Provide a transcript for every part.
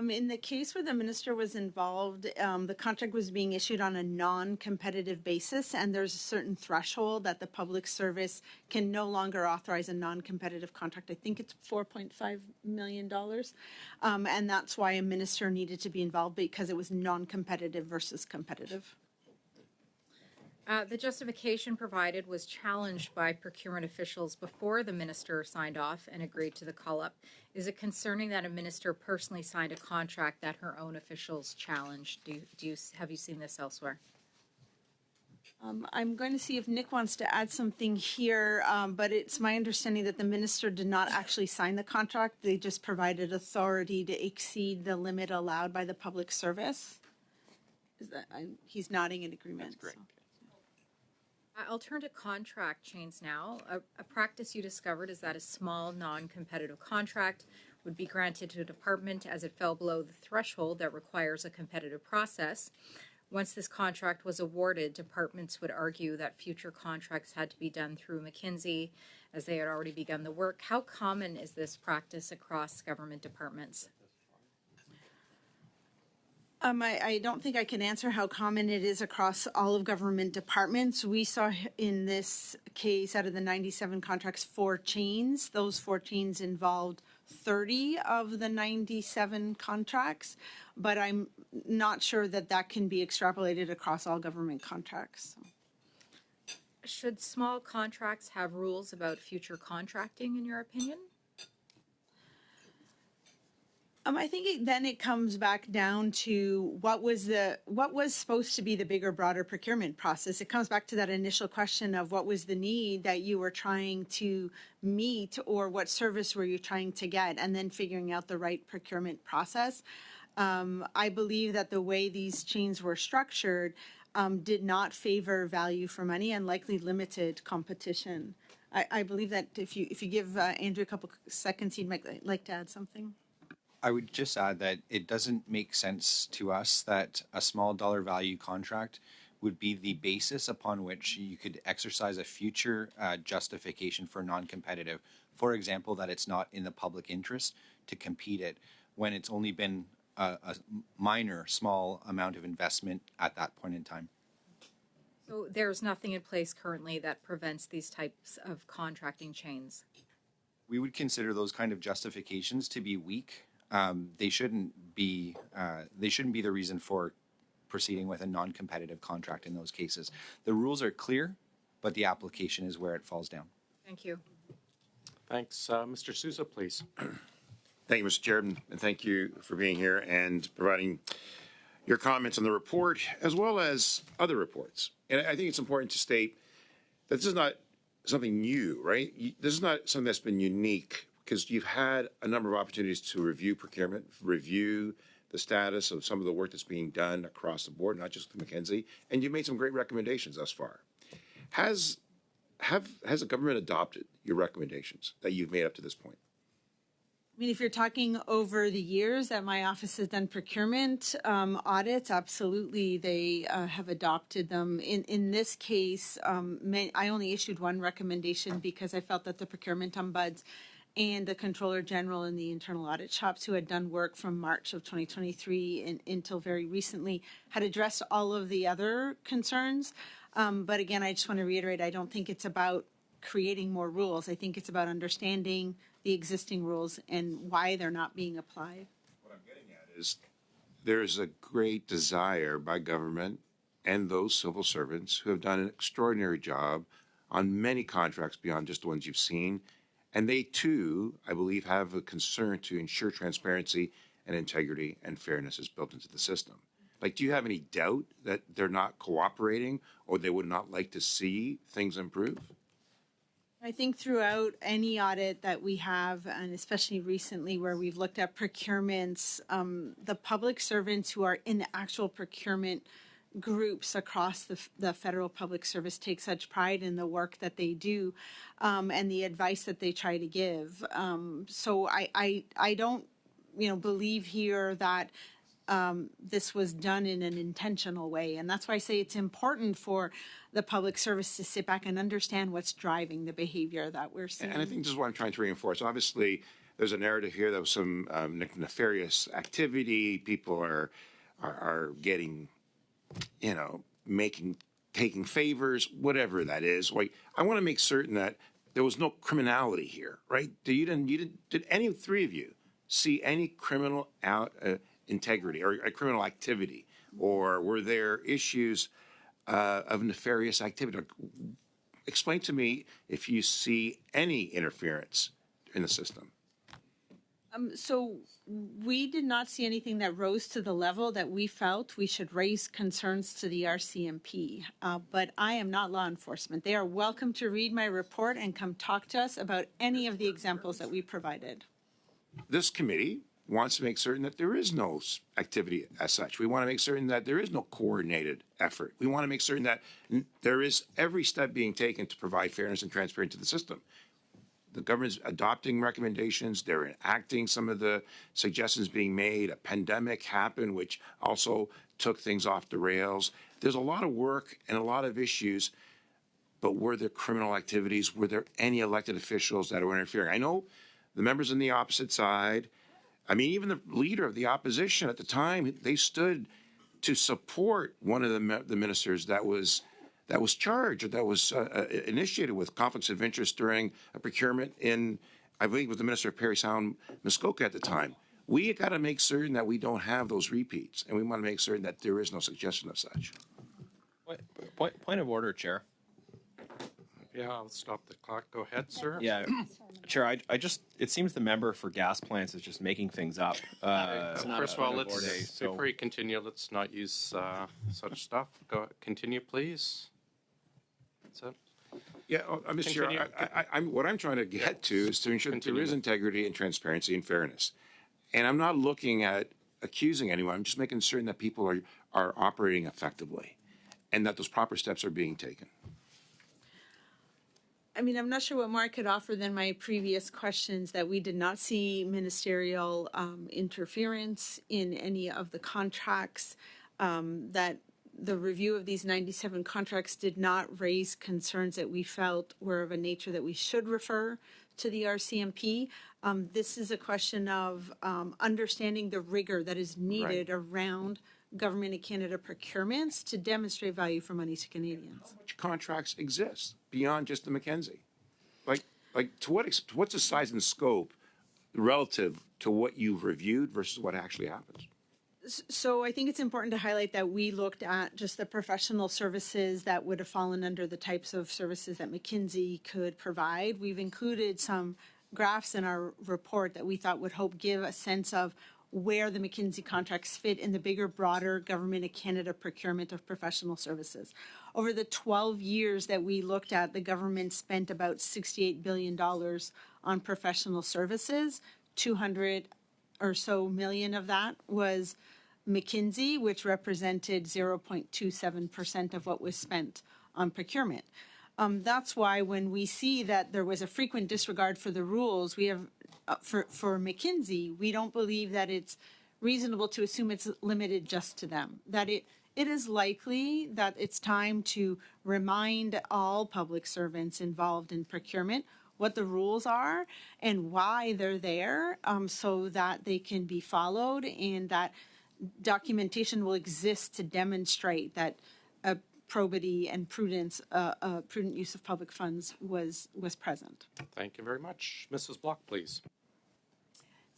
In the case where the minister was involved, the contract was being issued on a non-competitive basis, and there's a certain threshold that the public service can no longer authorize a non-competitive contract. I think it's $4.5 million. And that's why a minister needed to be involved, because it was non-competitive versus competitive. The justification provided was challenged by procurement officials before the minister signed off and agreed to the call-up. Is it concerning that a minister personally signed a contract that her own officials challenged? Have you seen this elsewhere? I'm going to see if Nick wants to add something here, but it's my understanding that the minister did not actually sign the contract. They just provided authority to exceed the limit allowed by the public service. He's nodding in agreement. That's great. So. I'll turn to contract chains now. A practice you discovered is that a small non-competitive contract would be granted to a department as it fell below the threshold that requires a competitive process. Once this contract was awarded, departments would argue that future contracts had to be done through McKinsey as they had already begun the work. How common is this practice across government departments? I don't think I can answer how common it is across all of government departments. We saw in this case, out of the 97 contracts, 4 chains. Those 4 chains involved 30 of the 97 contracts, but I'm not sure that that can be extrapolated across all government contracts. Should small contracts have rules about future contracting, in your opinion? I think then it comes back down to what was supposed to be the bigger, broader procurement process. It comes back to that initial question of what was the need that you were trying to meet, or what service were you trying to get, and then figuring out the right procurement process. I believe that the way these chains were structured did not favor value for money and likely limited competition. I believe that if you give Andrew a couple seconds, he might like to add something. I would just add that it doesn't make sense to us that a small dollar value contract would be the basis upon which you could exercise a future justification for non-competitive. For example, that it's not in the public interest to compete it when it's only been a minor, small amount of investment at that point in time. So there's nothing in place currently that prevents these types of contracting chains? We would consider those kind of justifications to be weak. They shouldn't be the reason for proceeding with a non-competitive contract in those cases. The rules are clear, but the application is where it falls down. Thank you. Thanks. Mr. Sousa, please. Thank you, Mr. Chairman, and thank you for being here and providing your comments on the report as well as other reports. And I think it's important to state that this is not something new, right? This is not something that's been unique, because you've had a number of opportunities to review procurement, review the status of some of the work that's being done across the board, not just with McKinsey, and you've made some great recommendations thus far. Has the government adopted your recommendations that you've made up to this point? I mean, if you're talking over the years that my office has done procurement audits, absolutely, they have adopted them. In this case, I only issued one recommendation because I felt that the procurement ombuds and the Controller General and the internal audit shops, who had done work from March of 2023 until very recently, had addressed all of the other concerns. But again, I just want to reiterate, I don't think it's about creating more rules. I think it's about understanding the existing rules and why they're not being applied. What I'm getting at is there's a great desire by government and those civil servants who have done an extraordinary job on many contracts beyond just the ones you've seen. And they, too, I believe, have a concern to ensure transparency and integrity and fairness is built into the system. Like, do you have any doubt that they're not cooperating or they would not like to see things improve? I think throughout any audit that we have, and especially recently where we've looked at procurements, the public servants who are in the actual procurement groups across the federal public service take such pride in the work that they do and the advice that they try to give. So I don't believe here that this was done in an intentional way. And that's why I say it's important for the public service to sit back and understand what's driving the behavior that we're seeing. And I think this is what I'm trying to reinforce. Obviously, there's a narrative here that was some nefarious activity. People are getting, taking favors, whatever that is. Like, I want to make certain that there was no criminality here, right? Did any three of you see any criminal integrity or criminal activity, or were there issues of nefarious activity? Explain to me if you see any interference in the system. So we did not see anything that rose to the level that we felt we should raise concerns to the RCMP. But I am not law enforcement. They are welcome to read my report and come talk to us about any of the examples that we provided. This committee wants to make certain that there is no activity as such. We want to make certain that there is no coordinated effort. We want to make certain that there is every step being taken to provide fairness and transparency to the system. The government's adopting recommendations. They're enacting some of the suggestions being made. A pandemic happened, which also took things off the rails. There's a lot of work and a lot of issues, but were there criminal activities? Were there any elected officials that were interfering? I know the members on the opposite side, even the leader of the opposition at the time, they stood to support one of the ministers that was charged, or that was initiated with conflicts of interest during a procurement in, I believe it was the Minister of Parry Sound, Muskoka at the time. We got to make certain that we don't have those repeats, and we want to make certain that there is no suggestion of such. Point of order, Chair. Yeah, I'll stop the clock. Go ahead, sir. Yeah, Chair, it seems the member for gas plants is just making things up. First of all, so before you continue, let's not use such stuff. Continue, please. That's it. Yeah, Mr. Chair, what I'm trying to get to is to ensure that there is integrity and transparency and fairness. And I'm not looking at accusing anyone. I'm just making certain that people are operating effectively and that those proper steps are being taken. I'm not sure what more I could offer than my previous questions, that we did not see ministerial interference in any of the contracts, that the review of these 97 contracts did not raise concerns that we felt were of a nature that we should refer to the RCMP. This is a question of understanding the rigor that is needed around Government of Canada procurements to demonstrate value for money to Canadians. Which contracts exist beyond just the Mackenzie? What's the size and scope relative to what you've reviewed versus what actually happens? So I think it's important to highlight that we looked at just the professional services that would have fallen under the types of services that McKinsey could provide. We've included some graphs in our report that we thought would help give a sense of where the McKinsey contracts fit in the bigger, broader Government of Canada procurement of professional services. Over the 12 years that we looked at, the government spent about $68 billion on professional services. 200 or so million of that was McKinsey, which represented 0.27% of what was spent on procurement. That's why when we see that there was a frequent disregard for the rules, we have for McKinsey, we don't believe that it's reasonable to assume it's limited just to them, that it is likely that it's time to remind all public servants involved in procurement what the rules are and why they're there, so that they can be followed and that documentation will exist to demonstrate that probity and prudent use of public funds was present. Thank you very much. Mrs. Block, please.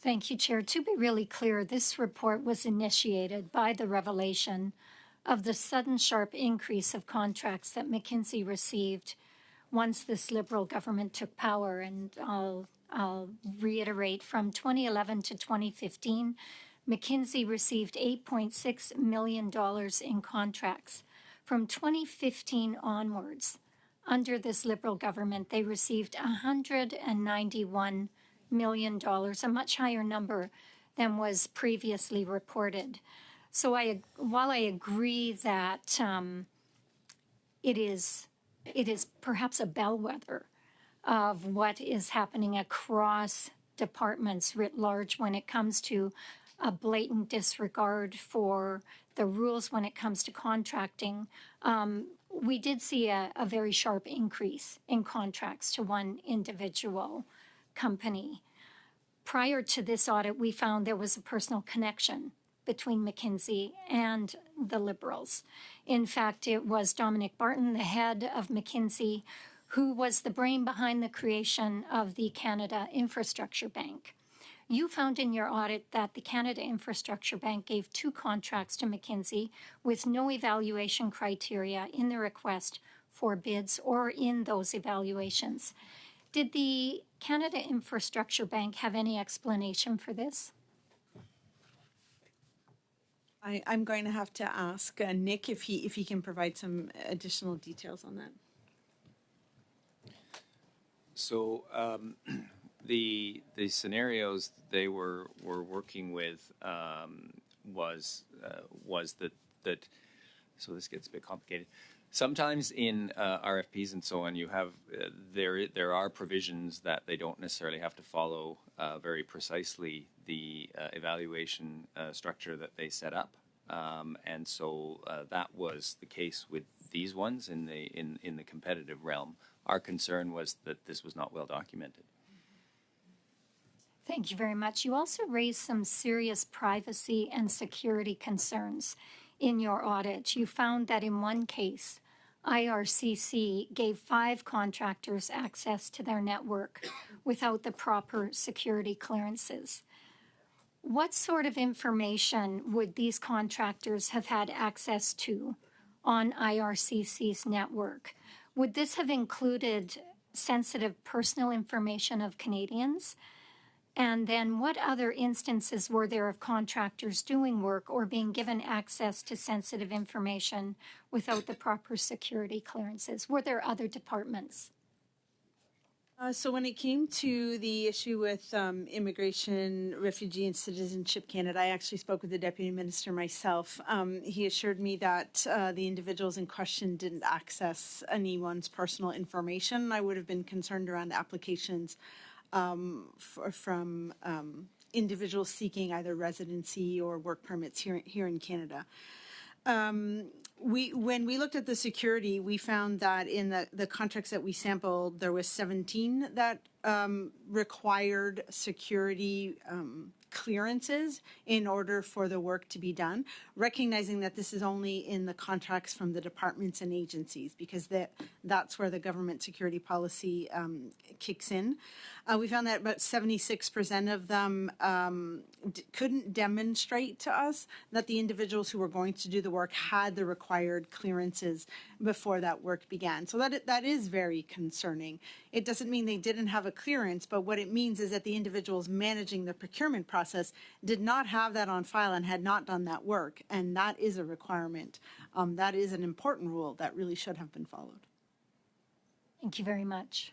Thank you, Chair. To be really clear, this report was initiated by the revelation of the sudden sharp increase of contracts that McKinsey received once this Liberal government took power. And I'll reiterate, from 2011 to 2015, McKinsey received $8.6 million in contracts. From 2015 onwards, under this Liberal government, they received $191 million, a much higher number than was previously reported. So while I agree that it is perhaps a bellwether of what is happening across departments writ large when it comes to a blatant disregard for the rules when it comes to contracting, we did see a very sharp increase in contracts to one individual company. Prior to this audit, we found there was a personal connection between McKinsey and the Liberals. In fact, it was Dominic Barton, the head of McKinsey, who was the brain behind the creation of the Canada Infrastructure Bank. You found in your audit that the Canada Infrastructure Bank gave 2 contracts to McKinsey with no evaluation criteria in the request for bids or in those evaluations. Did the Canada Infrastructure Bank have any explanation for this? I'm going to have to ask Nick if he can provide some additional details on that. So the scenarios they were working with was that so this gets a bit complicated. Sometimes in RFPs and so on, you have there are provisions that they don't necessarily have to follow very precisely the evaluation structure that they set up, and so that was the case with these ones in the competitive realm. Our concern was that this was not well documented. Thank you very much. You also raised some serious privacy and security concerns in your audit. You found that in one case, IRCC gave 5 contractors access to their network without the proper security clearances. What sort of information would these contractors have had access to on IRCC's network? Would this have included sensitive personal information of Canadians? And then what other instances were there of contractors doing work or being given access to sensitive information without the proper security clearances? Were there other departments? So when it came to the issue with Immigration, Refugee and Citizenship Canada, I actually spoke with the Deputy Minister myself. He assured me that the individuals in question didn't access anyone's personal information. I would have been concerned around applications from individuals seeking either residency or work permits here in Canada. When we looked at the security, we found that in the contracts that we sampled, there was 17 that required security clearances in order for the work to be done, recognizing that this is only in the contracts from the departments and agencies, because that's where the government security policy kicks in. We found that about 76% of them couldn't demonstrate to us that the individuals who were going to do the work had the required clearances before that work began. So that is very concerning. It doesn't mean they didn't have a clearance, but what it means is that the individuals managing the procurement process did not have that on file and had not done that work, and that is a requirement. That is an important rule that really should have been followed. Thank you very much.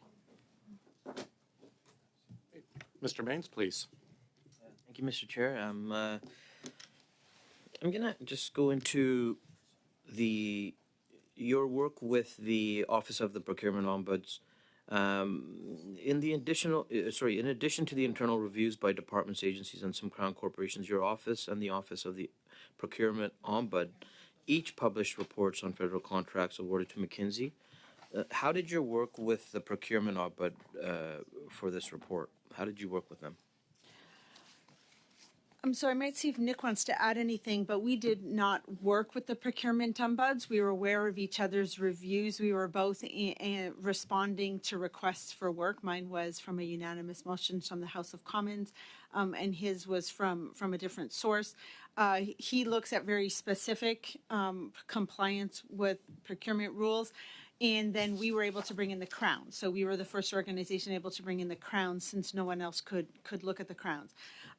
Mr. Baines, please. Thank you, Mr. Chair. I'm gonna just go into your work with the Office of the Procurement Ombuds. In addition to the internal reviews by departments, agencies, and some Crown corporations, your office and the Office of the Procurement Ombud each published reports on federal contracts awarded to McKinsey. How did your work with the Procurement Ombud for this report? How did you work with them? So I might see if Nick wants to add anything, but we did not work with the procurement ombuds. We were aware of each other's reviews. We were both responding to requests for work. Mine was from a unanimous motion from the House of Commons, and his was from a different source. He looks at very specific compliance with procurement rules. And then we were able to bring in the Crown. So we were the first organization able to bring in the Crown since no one else could look at the Crowns.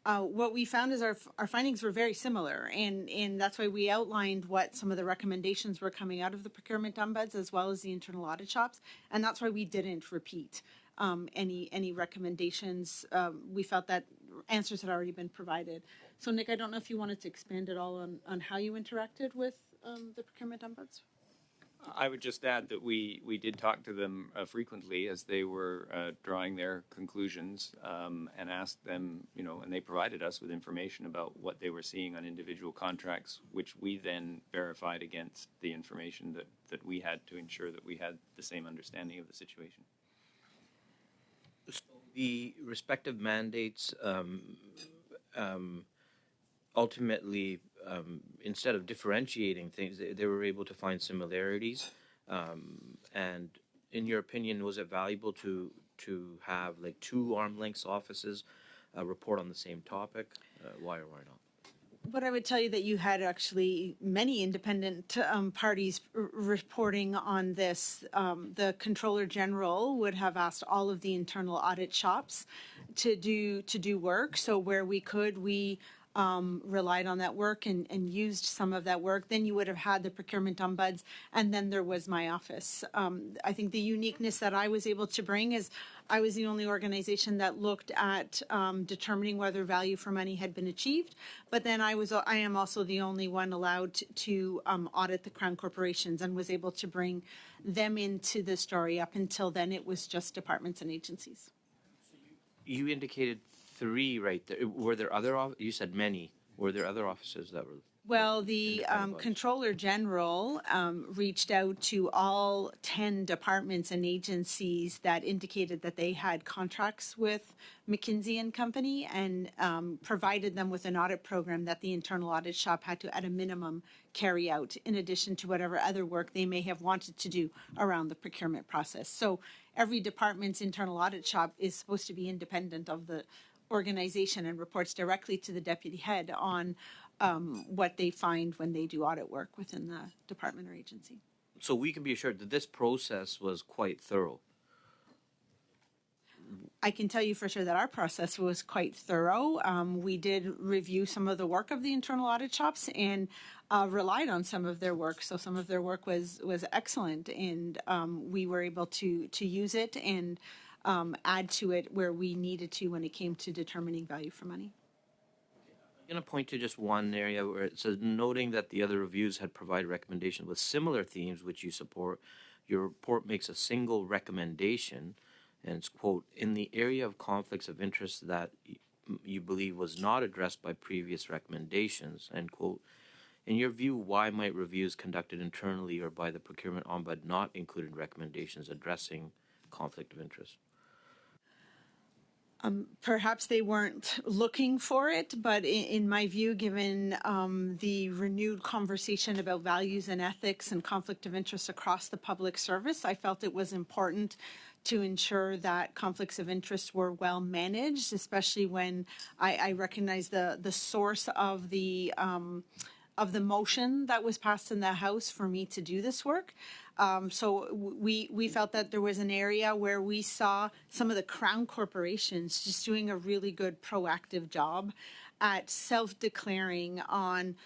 What we found is our findings were very similar, and that's why we outlined what some of the recommendations were coming out of the procurement ombuds as well as the internal audit shops, and that's why we didn't repeat any recommendations. We felt that answers had already been provided. So Nick, I don't know if you wanted to expand at all on how you interacted with the procurement ombuds. I would just add that we did talk to them frequently as they were drawing their conclusions, and asked them, and they provided us with information about what they were seeing on individual contracts, which we then verified against the information that we had to ensure that we had the same understanding of the situation. So the respective mandates ultimately, instead of differentiating things, they were able to find similarities. And in your opinion, was it valuable to have like two arm length offices report on the same topic? Why or why not? What I would tell you that you had actually many independent parties reporting on this. The Controller General would have asked all of the internal audit shops to do work. So where we could, we relied on that work and used some of that work. Then you would have had the procurement ombuds, and then there was my office. I think the uniqueness that I was able to bring is I was the only organization that looked at determining whether value for money had been achieved. But then I am also the only one allowed to audit the Crown corporations and was able to bring them into the story. Up until then, it was just departments and agencies. You indicated 3 right there. Were there other? You said many. Were there other offices that were? Well, the Controller General reached out to all 10 departments and agencies that indicated that they had contracts with McKinsey and Company, and provided them with an audit program that the internal audit shop had to, at a minimum, carry out, in addition to whatever other work they may have wanted to do around the procurement process. So every department's internal audit shop is supposed to be independent of the organization and reports directly to the deputy head on what they find when they do audit work within the department or agency. So we can be assured that this process was quite thorough. I can tell you for sure that our process was quite thorough. We did review some of the work of the internal audit shops and relied on some of their work. So some of their work was excellent, and we were able to use it and add to it where we needed to when it came to determining value for money. I'm going to point to just one area where it says, noting that the other reviews had provided recommendations with similar themes which you support, your report makes a single recommendation, and it's, quote, in the area of conflicts of interest that you believe was not addressed by previous recommendations, end quote. In your view, why might reviews conducted internally or by the procurement ombud not include recommendations addressing conflict of interest? Perhaps they weren't looking for it, but in my view, given the renewed conversation about values and ethics and conflict of interest across the public service, I felt it was important to ensure that conflicts of interest were well managed, especially when I recognize the source of the motion that was passed in the House for me to do this work. So we felt that there was an area where we saw some of the Crown corporations just doing a really good proactive job at self-declaring on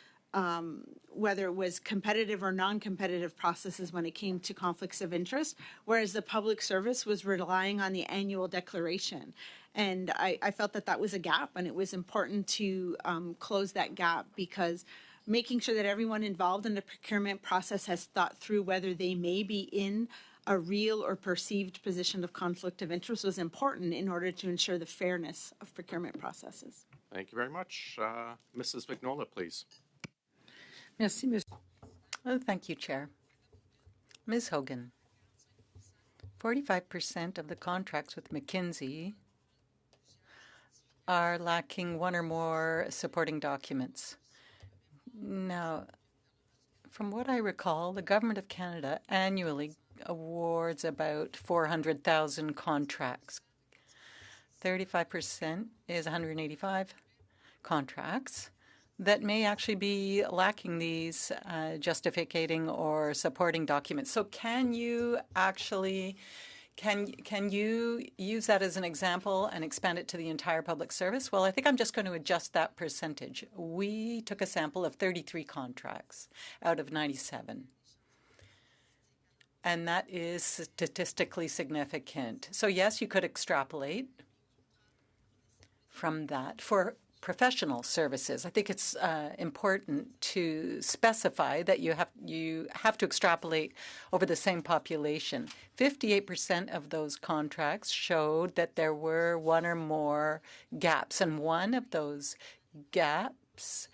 whether it was competitive or non-competitive processes when it came to conflicts of interest, whereas the public service was relying on the annual declaration. And I felt that that was a gap, and it was important to close that gap, because making sure that everyone involved in the procurement process has thought through whether they may be in a real or perceived position of conflict of interest was important in order to ensure the fairness of procurement processes. Thank you very much. Mrs. Vignola, please. Merci, Ms. Thank you, Chair. Ms. Hogan, 45% of the contracts with McKinsey are lacking one or more supporting documents. Now, from what I recall, the Government of Canada annually awards about 400,000 contracts. 35% is 185 contracts that may actually be lacking these justifying or supporting documents. So can you actually Can you use that as an example and expand it to the entire public service? Well, I think I'm just going to adjust that percentage. We took a sample of 33 contracts out of 97. And that is statistically significant. So yes, you could extrapolate from that for professional services. I think it's important to specify that you have to extrapolate over the same population. 58% of those contracts showed that there were one or more gaps, and one of those gaps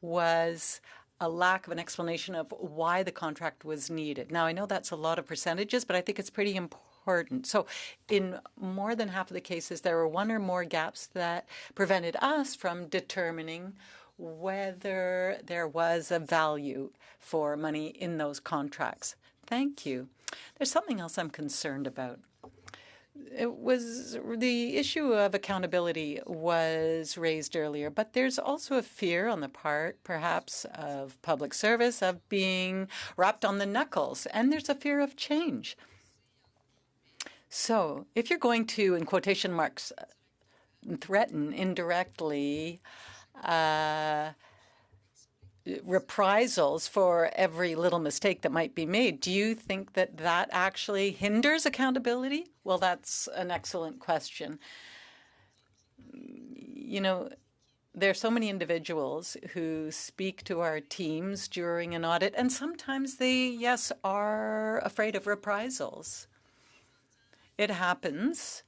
was a lack of an explanation of why the contract was needed. Now, I know that's a lot of percentages, but I think it's pretty important important. So in more than half of the cases, there were one or more gaps that prevented us from determining whether there was a value for money in those contracts. Thank you. There's something else I'm concerned about. It was the issue of accountability was raised earlier, but there's also a fear on the part, perhaps, of public service of being wrapped on the knuckles, and there's a fear of change. So if you're going to, in quotation marks, threaten indirectly reprisals for every little mistake that might be made, do you think that that actually hinders accountability? Well, that's an excellent question. You know, there are so many individuals who speak to our teams during an audit, and sometimes they, yes, are afraid of reprisals. It happens.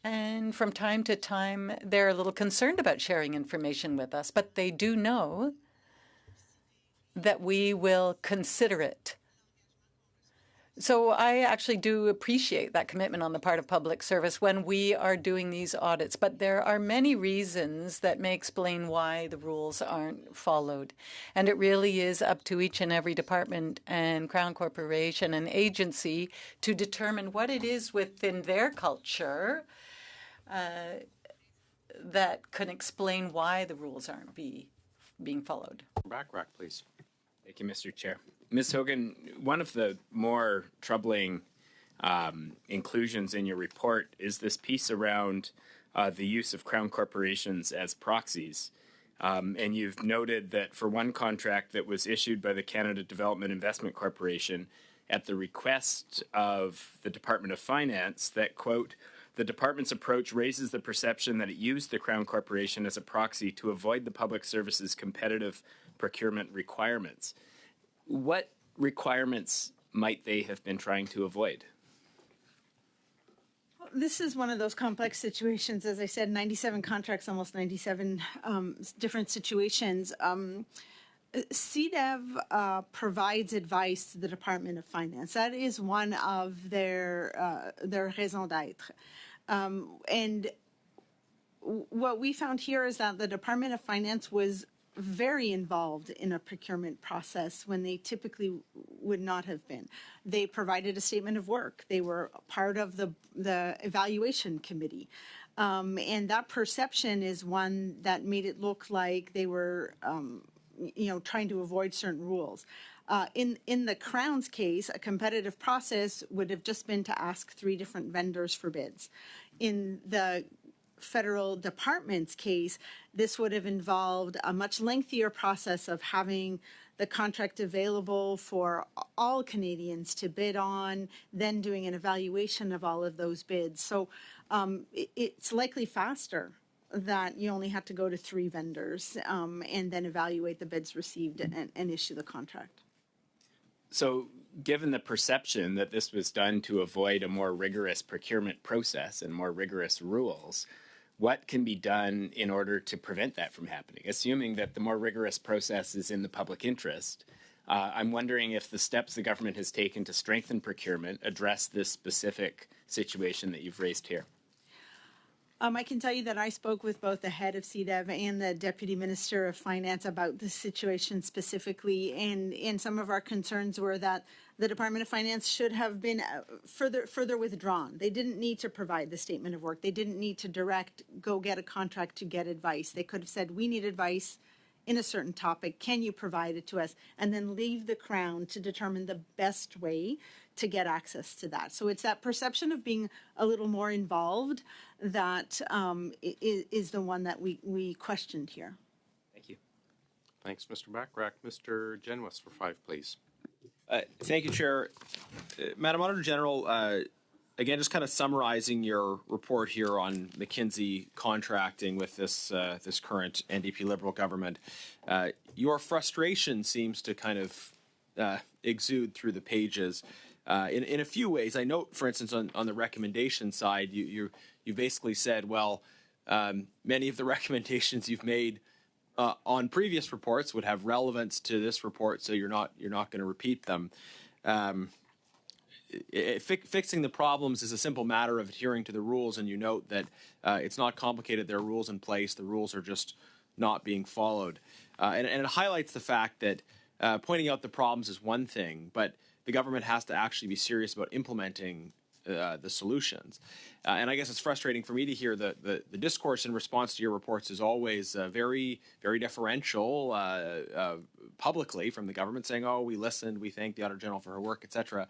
And from time to time, they're a little concerned about sharing information with us, but they do know that we will consider it. So I actually do appreciate that commitment on the part of public service when we are doing these audits. But there are many reasons that may explain why the rules aren't followed. And it really is up to each and every department and Crown Corporation and agency to determine what it is within their culture that can explain why the rules aren't being followed. Backrack, please. Thank you, Mr. Chair. Ms. Hogan, one of the more troubling inclusions in your report is this piece around the use of Crown corporations as proxies. And you've noted that for one contract that was issued by the Canada Development Investment Corporation at the request of the Department of Finance that, quote, the department's approach raises the perception that it used the Crown Corporation as a proxy to avoid the public service's competitive procurement requirements. What requirements might they have been trying to avoid? This is one of those complex situations. As I said, 97 contracts, almost 97 different situations. CDEV provides advice to the Department of Finance. That is one of their raison d'être. And what we found here is that the Department of Finance was very involved in a procurement process when they typically would not have been. They provided a statement of work. They were part of the evaluation committee. And that perception is one that made it look like they were trying to avoid certain rules. In the Crown's case, a competitive process would have just been to ask 3 different vendors for bids. In the federal department's case, this would have involved a much lengthier process of having the contract available for all Canadians to bid on, then doing an evaluation of all of those bids. So it's likely faster that you only have to go to 3 vendors and then evaluate the bids received and issue the contract. So given the perception that this was done to avoid a more rigorous procurement process and more rigorous rules, what can be done in order to prevent that from happening? Assuming that the more rigorous process is in the public interest, I'm wondering if the steps the government has taken to strengthen procurement address this specific situation that you've raised here. I can tell you that I spoke with both the head of CDEV and the Deputy Minister of Finance about this situation specifically, and some of our concerns were that the Department of Finance should have been further withdrawn. They didn't need to provide the statement of work. They didn't need to direct, go get a contract to get advice. They could have said, we need advice in a certain topic. Can you provide it to us? And then leave the Crown to determine the best way to get access to that. So it's that perception of being a little more involved that is the one that we questioned here. Thank you. Thanks, Mr. Backrack. Mr. Genwis for 5, please. Thank you, Chair. Madam Auditor General, again, just kind of summarizing your report here on McKinsey contracting with this current NDP Liberal government, your frustration seems to kind of exude through the pages in a few ways. I note, for instance, on the recommendation side, you basically said, well, many of the recommendations you've made on previous reports would have relevance to this report, so you're not going to repeat them. fixing the problems is a simple matter of adhering to the rules, and you note that it's not complicated. There are rules in place. The rules are just not being followed. And it highlights the fact that pointing out the problems is one thing, but the government has to actually be serious about implementing the solutions. And I guess it's frustrating for me to hear the discourse in response to your reports is always very, very deferential publicly from the government, saying, "Oh, we listened, we thank the Auditor General for her work, etc."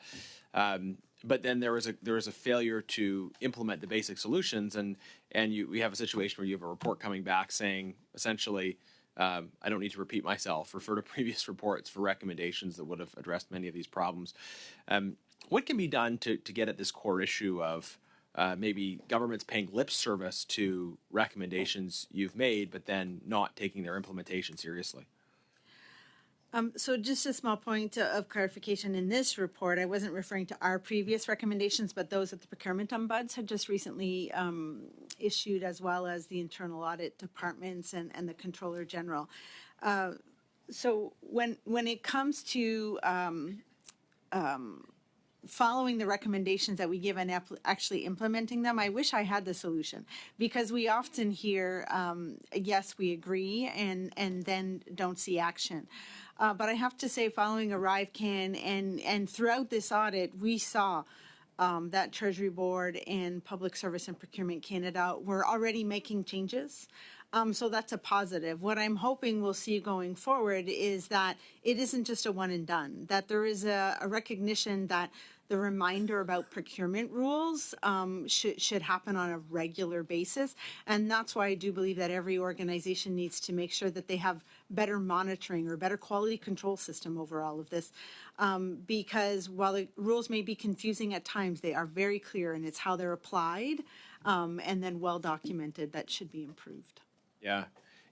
But then there is a failure to implement the basic solutions, and we have a situation where you have a report coming back saying essentially, I don't need to repeat myself, refer to previous reports for recommendations that would have addressed many of these problems. What can be done to get at this core issue of maybe governments paying lip service to recommendations you've made, but then not taking their implementation seriously? So just a small point of clarification in this report, I wasn't referring to our previous recommendations, but those that the procurement ombuds had just recently issued, as well as the internal audit departments and the Controller General. So when it comes to following the recommendations that we give and actually implementing them, I wish I had the solution, because we often hear, yes, we agree, and then don't see action. But I have to say, following ArriveCan and throughout this audit, we saw that Treasury Board and Public Service and Procurement Canada were already making changes. So that's a positive. What I'm hoping we'll see going forward is that it isn't just a one and done, that there is a recognition that the reminder about procurement rules should happen on a regular basis. And that's why I do believe that every organization needs to make sure that they have better monitoring or better quality control system over all of this. Because while the rules may be confusing at times, they are very clear, and it's how they're applied and then well documented that should be improved. Yeah.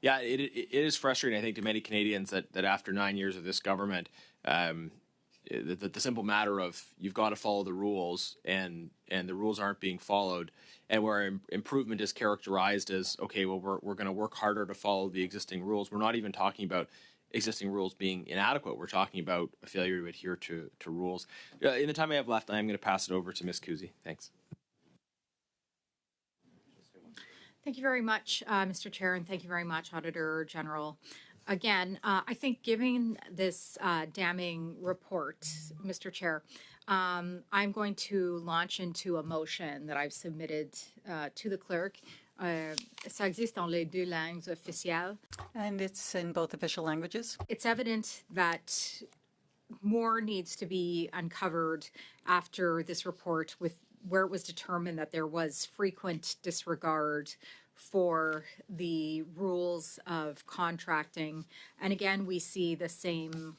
Yeah, it is frustrating, I think, to many Canadians that after 9 years of this government, the simple matter of you've got to follow the rules and the rules aren't being followed, and where improvement is characterized as, okay, well, we're going to work harder to follow the existing rules. We're not even talking about existing rules being inadequate. We're talking about a failure to adhere to rules. In the time I have left, I'm going to pass it over to Ms. Kusi. Thanks. Thank you very much, Mr. Chair, and thank you very much, Auditor General. Again, I think given this damning report, Mr. Chair, I'm going to launch into a motion that I've submitted to the clerk. Ça existe dans les deux langues officielles. And it's in both official languages. It's evident that more needs to be uncovered after this report, with where it was determined that there was frequent disregard for the rules of contracting. And again, we see the same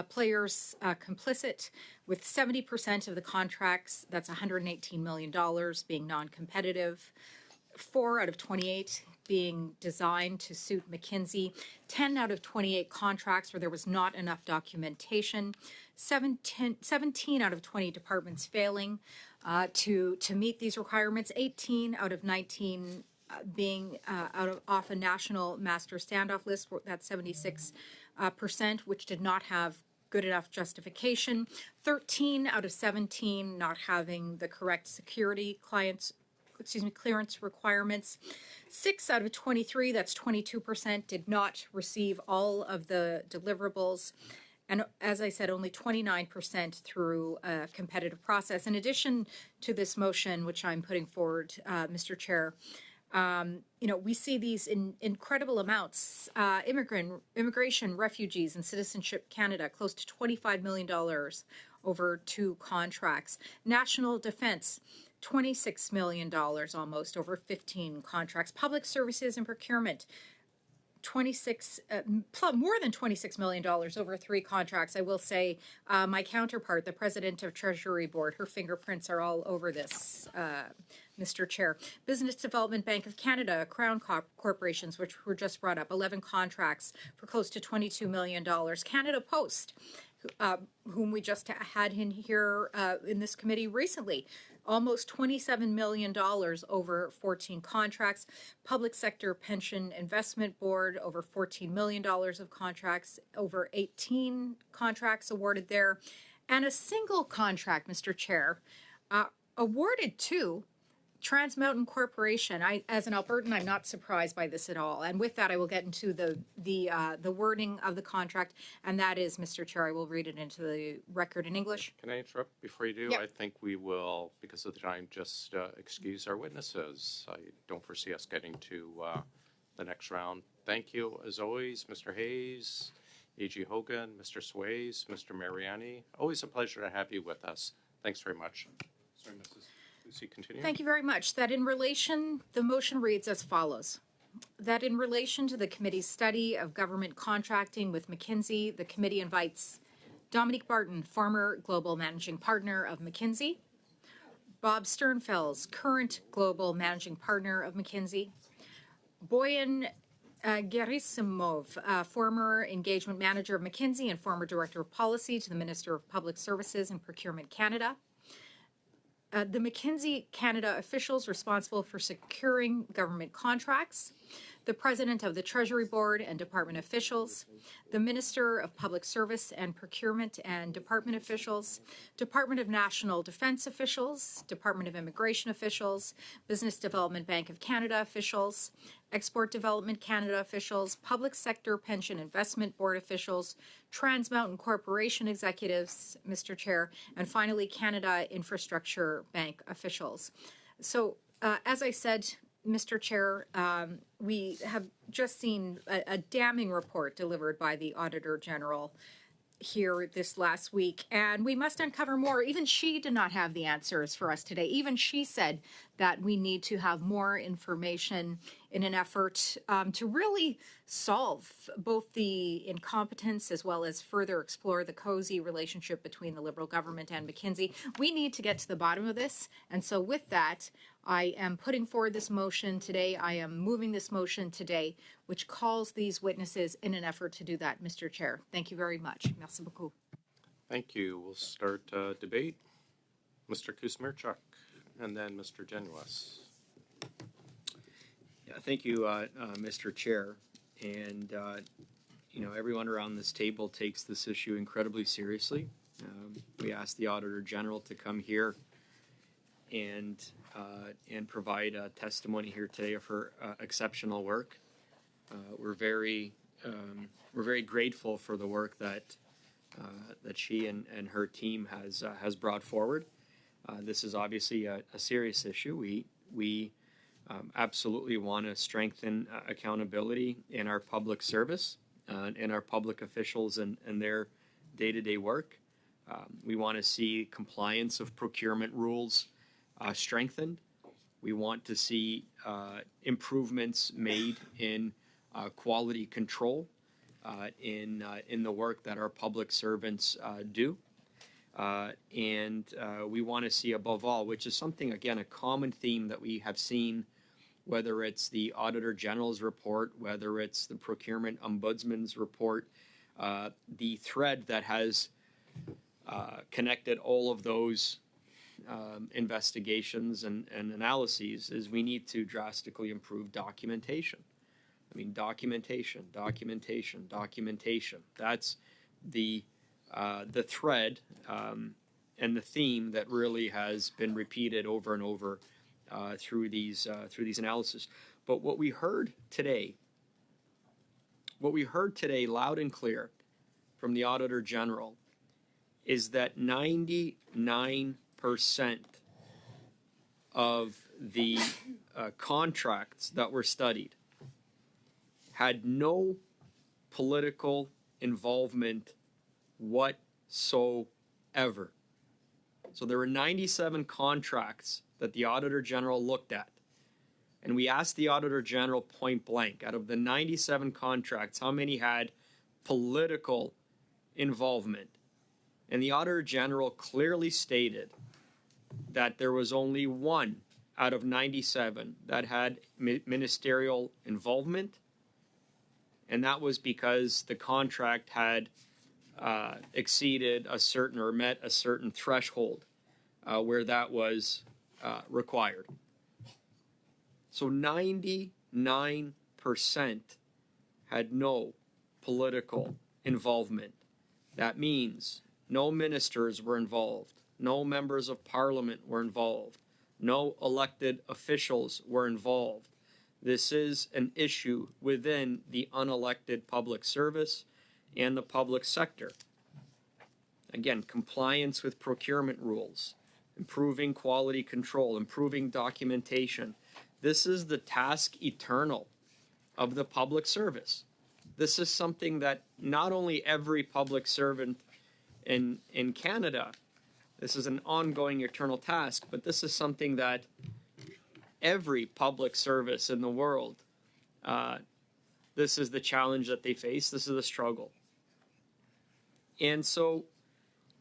players complicit, with 70% of the contracts, that's $118 million, being non-competitive, 4 out of 28 being designed to suit McKinsey, 10 out of 28 contracts where there was not enough documentation, 17 out of 20 departments failing to meet these requirements, 18 out of 19 being off a national master standoff list, that's 76%, which did not have good enough justification, 13 out of 17 not having the correct security clearance requirements, 6 out of 23, that's 22%, did not receive all of the deliverables. And as I said, only 29% through a competitive process. In addition to this motion, which I'm putting forward, Mr. Chair, we see these in incredible amounts. Immigration, refugees, and Citizenship Canada, close to $25 million over 2 contracts. National Defence, $26 million almost over 15 contracts. Public Services and Procurement, more than $26 million over 3 contracts. I will say my counterpart, the president of Treasury Board, her fingerprints are all over this, Mr. Chair. Business Development Bank of Canada, Crown Corporations, which were just brought up, 11 contracts for close to $22 million. Canada Post, whom we just had in here in this committee recently, almost $27 million over 14 contracts. Public Sector Pension Investment Board, over $14 million of contracts, over 18 contracts awarded there. and a single contract, Mr. Chair, awarded to Trans Mountain Corporation. As an Albertan, I'm not surprised by this at all. And with that, I will get into the wording of the contract, and that is, Mr. Chair, I will read it into the record in English. Can I interrupt before you do? Yep. I think we will, because of the time, just excuse our witnesses. I don't foresee us getting to the next round. Thank you, as always, Mr. Hayes, A.G. Hogan, Mr. Sways, Mr. Mariani. Always a pleasure to have you with us. Thanks very much. Sorry, Mrs. Lucy, continue. Thank you very much. The motion reads as follows. That in relation to the committee's study of government contracting with McKinsey, the committee invites Dominique Barton, former global managing partner of McKinsey, Bob Sternfels, current global managing partner of McKinsey, Boyan Gerasimov, former engagement manager of McKinsey and former director of policy to the Minister of Public Services and Procurement Canada, the McKinsey Canada officials responsible for securing government contracts, the President of the Treasury Board and Department officials, the Minister of Public Service and Procurement and Department officials, Department of National Defence officials, Department of Immigration officials, Business Development Bank of Canada officials, Export Development Canada officials, Public Sector Pension Investment Board officials, Trans Mountain Corporation executives, Mr. Chair, and finally Canada Infrastructure Bank officials. So, as I said, Mr. Chair, we have just seen a damning report delivered by the Auditor General here this last week, and we must uncover more. Even she did not have the answers for us today. Even she said that we need to have more information in an effort to really solve both the incompetence as well as further explore the cozy relationship between the Liberal government and McKinsey. We need to get to the bottom of this, and so with that, I am putting forward this motion today. I am moving this motion today, which calls these witnesses in an effort to do that, Mr. Chair. Thank you very much. Merci beaucoup. Thank you. We'll start debate. Mr. Kuzmirchuk, and then Mr. Genuis. Yeah, thank you, Mr. Chair. And, everyone around this table takes this issue incredibly seriously. We asked the Auditor General to come here and provide a testimony here today of her exceptional work. We're very grateful for the work that she and her team has brought forward. This is obviously a serious issue. We absolutely want to strengthen accountability in our public service, in our public officials and their day-to-day work. We want to see compliance of procurement rules strengthened. We want to see improvements made in quality control in the work that our public servants do. And we want to see above all, which is something, again, a common theme that we have seen, whether it's the Auditor General's report, whether it's the Procurement Ombudsman's report, the thread that has connected all of those investigations and analyses is we need to drastically improve documentation. I mean, documentation. That's the thread and the theme that really has been repeated over and over through these analyses. But what we heard today, loud and clear from the Auditor General, is that 99% of the contracts that were studied had no political involvement whatsoever. So there were 97 contracts that the Auditor General looked at. And we asked the Auditor General point blank, out of the 97 contracts, how many had political involvement? And the Auditor General clearly stated that there was only one out of 97 that had ministerial involvement, and that was because the contract had exceeded a certain or met a certain threshold where that was required. So 99% had no political involvement. That means No ministers were involved. No members of parliament were involved. No elected officials were involved. This is an issue within the unelected public service and the public sector. Again, compliance with procurement rules, improving quality control, improving documentation. This is the task eternal of the public service. This is something that not only every public servant in Canada, this is an ongoing eternal task, but this is something that every public service in the world, this is the challenge that they face. This is the struggle. And so,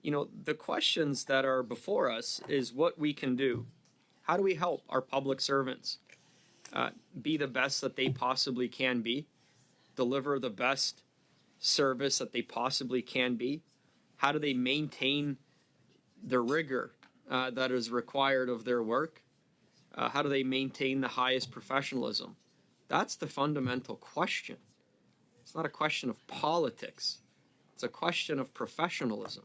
the questions that are before us is what we can do. How do we help our public servants be the best that they possibly can be, deliver the best service that they possibly can be? How do they maintain the rigor that is required of their work? How do they maintain the highest professionalism? That's the fundamental question. It's not a question of politics. It's a question of professionalism,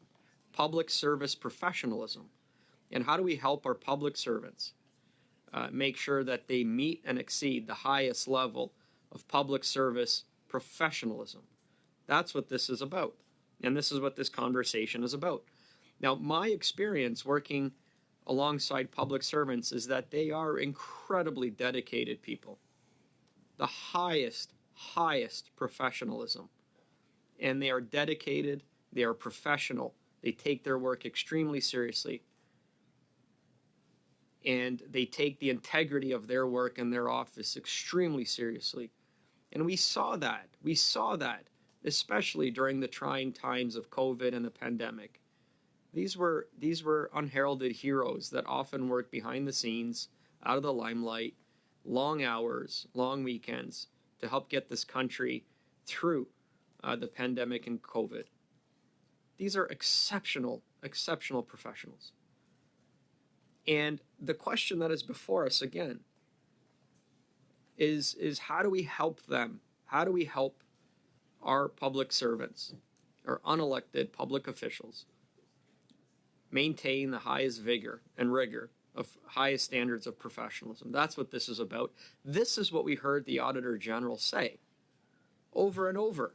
public service professionalism. And how do we help our public servants make sure that they meet and exceed the highest level of public service professionalism? That's what this is about. And this is what this conversation is about. Now, my experience working alongside public servants is that they are incredibly dedicated people. The highest professionalism. And they are dedicated, they are professional, they take their work extremely seriously. And they take the integrity of their work in their office extremely seriously. And we saw that, especially during the trying times of COVID and the pandemic. These were unheralded heroes that often worked behind the scenes, out of the limelight, long hours, long weekends, to help get this country through the pandemic and COVID. These are exceptional professionals. And the question that is before us again is how do we help them? How do we help our public servants, our unelected public officials, maintain the highest vigor and rigor of highest standards of professionalism? That's what this is about. This is what we heard the Auditor General say over and over,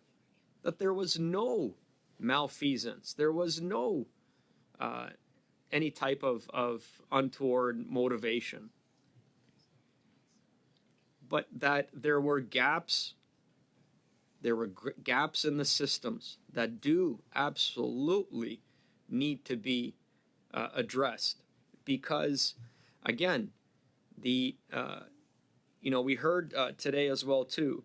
that there was no malfeasance, there was no any type of untoward motivation, but that there were gaps in the systems that do absolutely need to be addressed. Because, again, we heard today as well too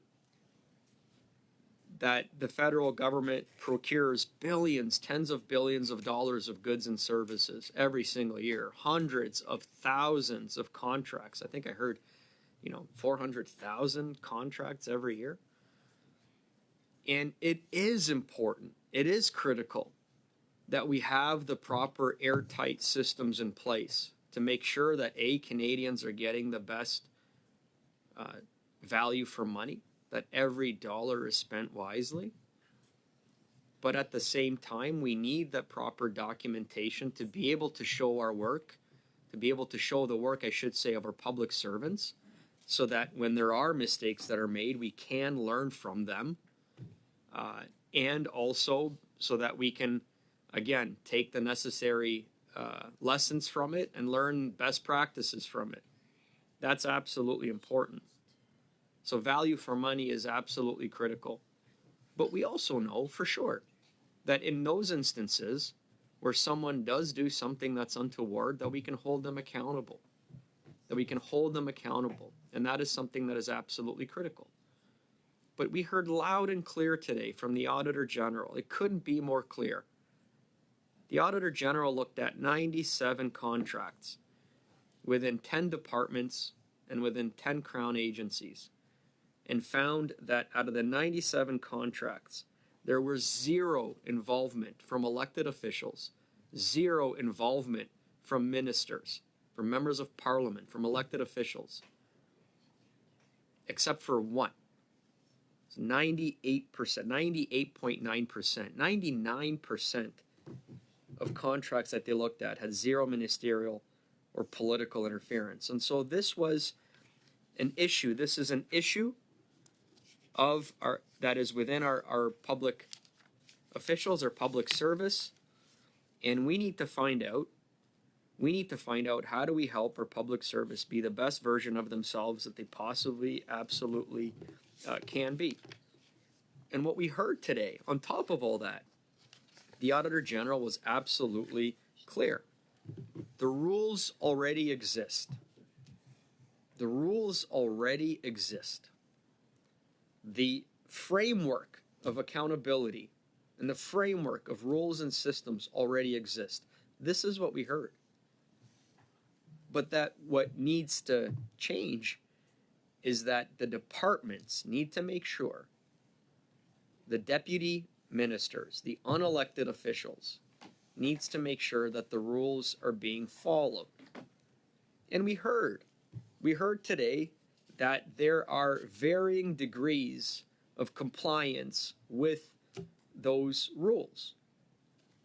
that the federal government procures billions, tens of billions of dollars of goods and services every single year, hundreds of thousands of contracts. I think I heard, 400,000 contracts every year. And it is important, it is critical that we have the proper airtight systems in place to make sure that Canadians are getting the best value for money, that every dollar is spent wisely. But at the same time, we need that proper documentation to be able to show our work, to be able to show the work, I should say, of our public servants, so that when there are mistakes that are made, we can learn from them. And also so that we can, again, take the necessary lessons from it and learn best practices from it. That's absolutely important. So value for money is absolutely critical. But we also know for sure that in those instances where someone does do something that's untoward, that we can hold them accountable. And that is something that is absolutely critical. But we heard loud and clear today from the Auditor General. It couldn't be more clear. The Auditor General looked at 97 contracts within 10 departments and within 10 Crown agencies, and found that out of the 97 contracts, there was zero involvement from elected officials, zero involvement from ministers, from members of parliament, from elected officials, except for one. It's 98%, 98.9%, 99% of contracts that they looked at had zero ministerial or political interference. And so this was an issue. This is an issue of our that is within our public officials or public service, and we need to find out how do we help our public service be the best version of themselves that they possibly absolutely can be. And what we heard today, on top of all that, the Auditor General was absolutely clear. The rules already exist. The rules already exist. The framework of accountability and the framework of rules and systems already exist. This is what we heard. But that what needs to change is that the departments need to make sure the deputy ministers, the unelected officials, needs to make sure that the rules are being followed. And we heard today that there are varying degrees of compliance with those rules.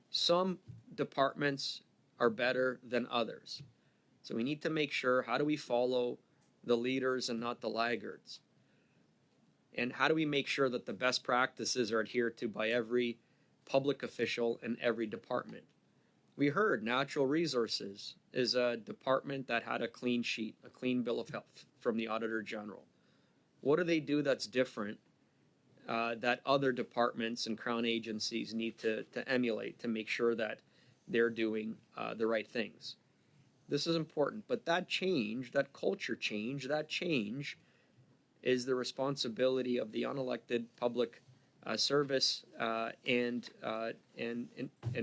Some departments are better than others. So we need to make sure, how do we follow the leaders and not the laggards? And how do we make sure that the best practices are adhered to by every public official in every department? We heard natural resources is a department that had a clean sheet, a clean bill of health from the Auditor General. What do they do that's different that other departments and Crown agencies need to emulate to make sure that they're doing the right things? This is important, but that change, that culture change, that change is the responsibility of the unelected public service, and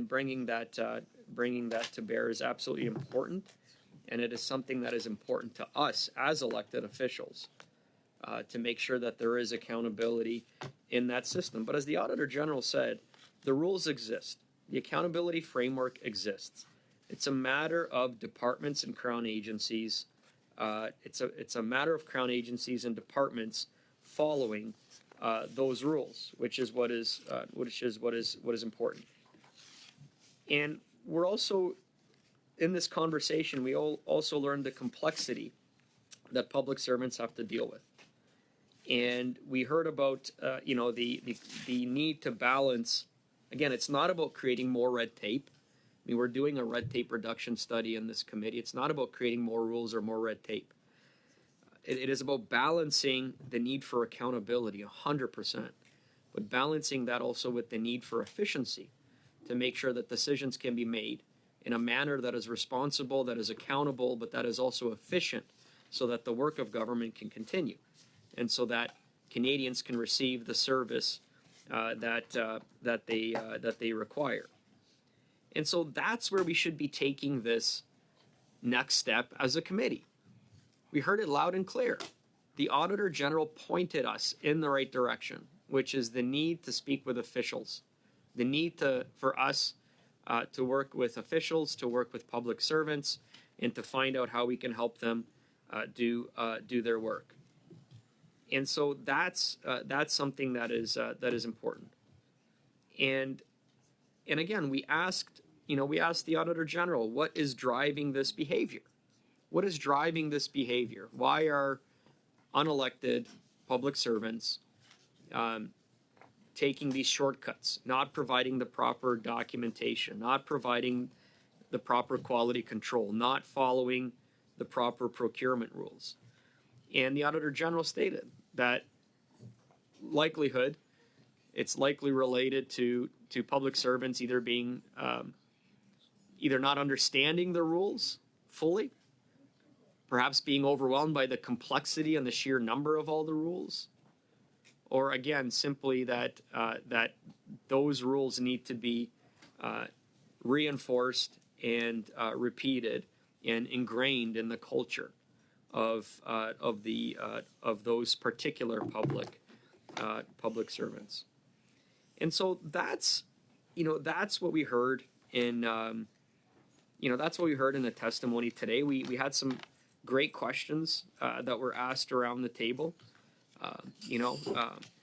bringing that to bear is absolutely important, and it is something that is important to us as elected officials to make sure that there is accountability in that system. But as the Auditor General said, the rules exist, the accountability framework exists. It's a matter of departments and Crown agencies. It's a matter of Crown agencies and departments following those rules, which is what is important. And we're also in this conversation. We also learned the complexity that public servants have to deal with, and we heard about the need to balance. Again, it's not about creating more red tape. I mean, we're doing a red tape reduction study in this committee. It's not about creating more rules or more red tape. It is about balancing the need for accountability, 100%, but balancing that also with the need for efficiency to make sure that decisions can be made in a manner that is responsible, that is accountable, but that is also efficient so that the work of government can continue and so that Canadians can receive the service that they require. And so that's where we should be taking this next step as a committee. We heard it loud and clear. The Auditor General pointed us in the right direction, which is the need to speak with officials, the need for us to work with officials, to work with public servants, and to find out how we can help them do their work. And so that's something that is important. And again, we asked the Auditor General, what is driving this behavior? What is driving this behavior? Why are unelected public servants taking these shortcuts, not providing the proper documentation, not providing the proper quality control, not following the proper procurement rules? And the Auditor General stated that it's likely related to public servants either being either not understanding the rules fully, perhaps being overwhelmed by the complexity and the sheer number of all the rules, or again, simply that those rules need to be reinforced and repeated and ingrained in the culture of those particular public servants. And so that's what we heard in that's what we heard in the testimony today. We had some great questions that were asked around the table.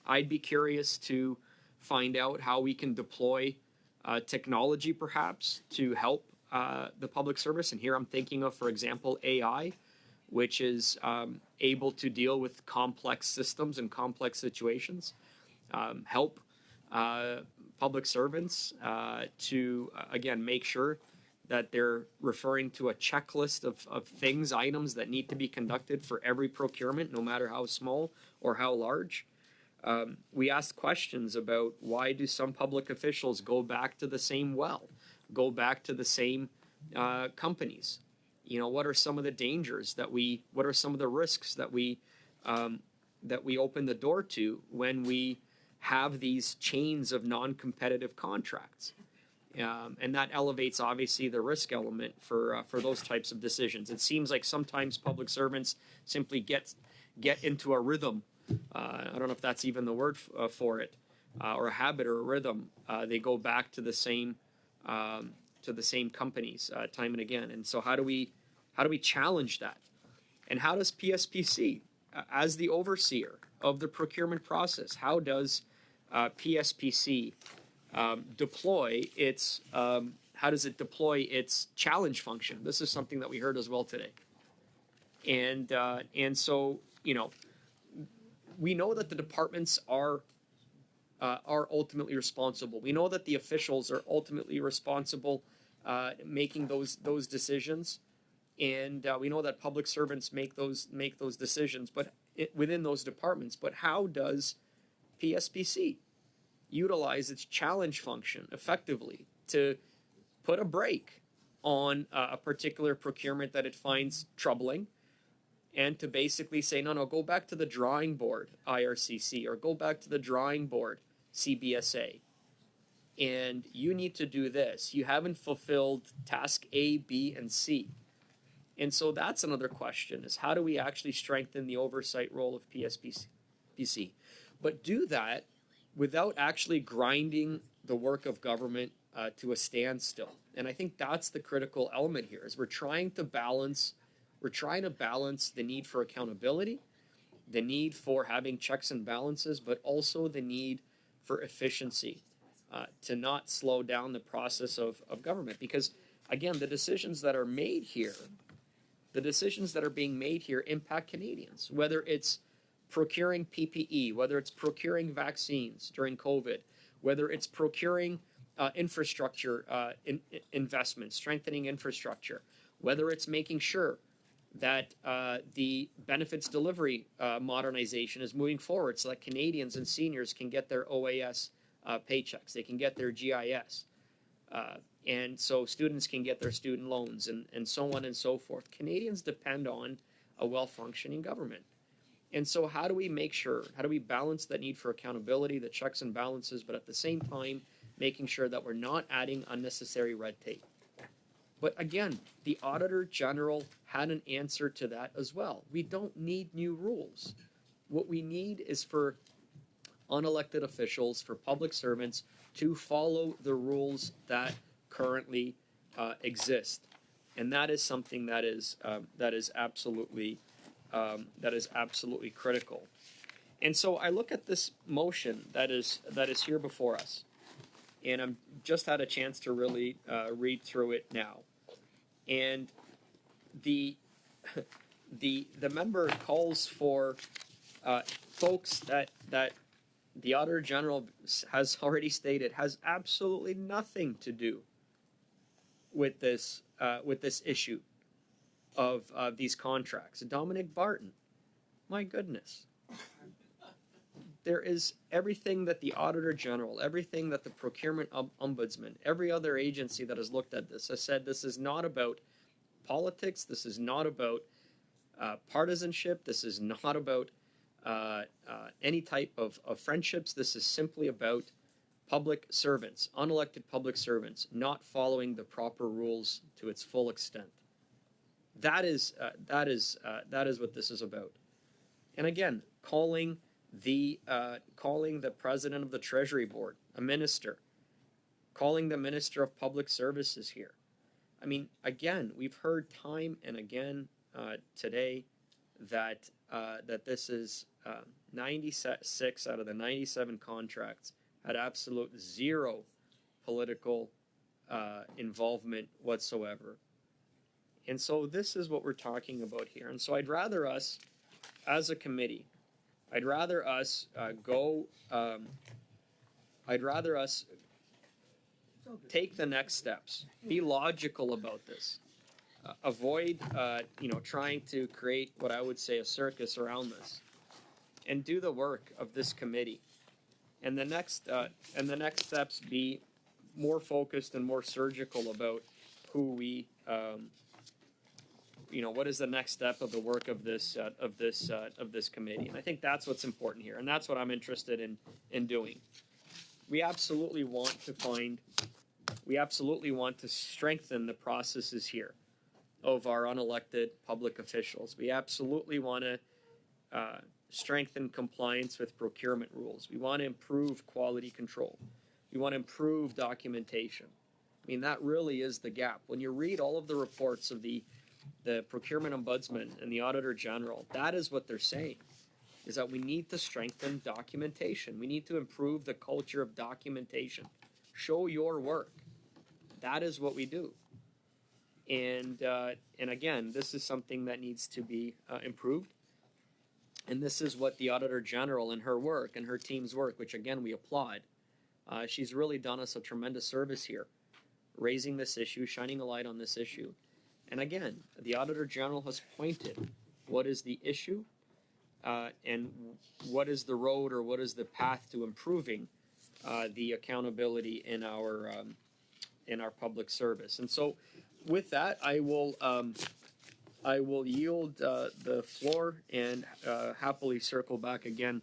I'd be curious to find out how we can deploy technology perhaps to help the public service. And here I'm thinking of, for example, AI, which is able to deal with complex systems and complex situations, help public servants to, again, make sure that they're referring to a checklist of things, items that need to be conducted for every procurement, no matter how small or how large. We asked questions about why do some public officials go back to the same well, go back to the same companies? You know, what are some of the dangers what are some of the risks that we open the door to when we have these chains of non-competitive contracts? And that elevates, obviously, the risk element for those types of decisions. It seems like sometimes public servants simply get into a rhythm. I don't know if that's even the word for it, or a habit or a rhythm. They go back to the same companies time and again. And so how do we challenge that? And how does PSPC, as the overseer of the procurement process, how does PSPC deploy its challenge function? This is something that we heard as well today. And so, you know, we know that the departments are ultimately responsible. We know that the officials are ultimately responsible making those decisions, and we know that public servants make those decisions, but within those departments. But how does PSPC utilize its challenge function effectively to put a brake on a particular procurement that it finds troubling, and to basically say, no, go back to the drawing board, IRCC, or go back to the drawing board, CBSA, and you need to do this. You haven't fulfilled task A, B, and C. And so that's another question, is how do we actually strengthen the oversight role of PSPC? But do that without actually grinding the work of government to a standstill. And I think that's the critical element here, is we're trying to balance the need for accountability, the need for having checks and balances, but also the need for efficiency, to not slow down the process of government. Because, again, the decisions that are made here, being made here impact Canadians, whether it's procuring PPE, whether it's procuring vaccines during COVID, whether it's procuring infrastructure investments, strengthening infrastructure, whether it's making sure that the benefits delivery modernization is moving forward so that Canadians and seniors can get their OAS paychecks, they can get their GIS, and so students can get their student loans, and so on and so forth. Canadians depend on a well-functioning government. And so how do we balance that need for accountability, the checks and balances, but at the same time making sure that we're not adding unnecessary red tape? But again, the Auditor General had an answer to that as well. We don't need new rules. What we need is for unelected officials, for public servants, to follow the rules that currently exist. And that is something that is absolutely critical. And so I look at this motion that is here before us, and I'm just had a chance to really read through it now. And the member calls for folks that the Auditor General has already stated has absolutely nothing to do with this issue of these contracts. Dominic Barton, my goodness. There is everything that the Auditor General, everything that the Procurement Ombudsman, every other agency that has looked at this has said this is not about politics, this is not about partisanship, this is not about any type of friendships, this is simply about public servants, unelected public servants, not following the proper rules to its full extent. That is what this is about. And again, calling the president of the Treasury Board a minister, calling the Minister of Public Services here. I mean, again, we've heard time and again today that this is 96 out of the 97 contracts had absolute zero political involvement whatsoever. And so this is what we're talking about here. And so I'd rather us, as a committee, I'd rather us take the next steps, be logical about this, avoid, trying to create what I would say a circus around this, and do the work of this committee. And the next steps be more focused and more surgical about who we, what is the next step of the work of this committee. And I think that's what's important here, and that's what I'm interested in doing. We absolutely want to strengthen the processes here of our unelected public officials. We absolutely want to strengthen compliance with procurement rules. We want to improve quality control. We want to improve documentation. I mean, that really is the gap. When you read all of the reports of the procurement ombudsman and the auditor general, that is what they're saying, is that we need to strengthen documentation. We need to improve the culture of documentation. Show your work. That is what we do. And again, this is something that needs to be improved. And this is what the Auditor General and her work and her team's work, which again we applaud. She's really done us a tremendous service here, raising this issue, shining a light on this issue. And again, the Auditor General has pointed what is the issue and what is the road or what is the path to improving the accountability in our public service. And so with that, I will yield the floor and happily circle back again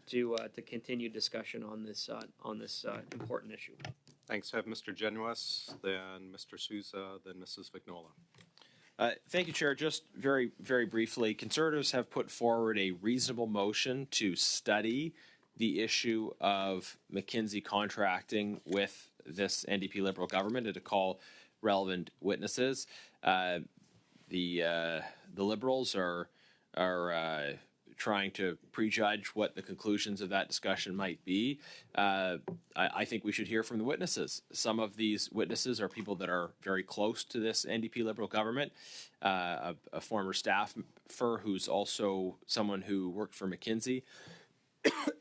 to continue discussion on this important issue. Thanks. I have Mr. Genuis, then Mr. Sousa, then Mrs. Vignola. Thank you, Chair. Just very, very briefly, Conservatives have put forward a reasonable motion to study the issue of McKinsey contracting with this NDP Liberal government and to call relevant witnesses. The Liberals are trying to prejudge what the conclusions of that discussion might be. I think we should hear from the witnesses. Some of these witnesses are people that are very close to this NDP Liberal government. A former staffer who's also someone who worked for McKinsey,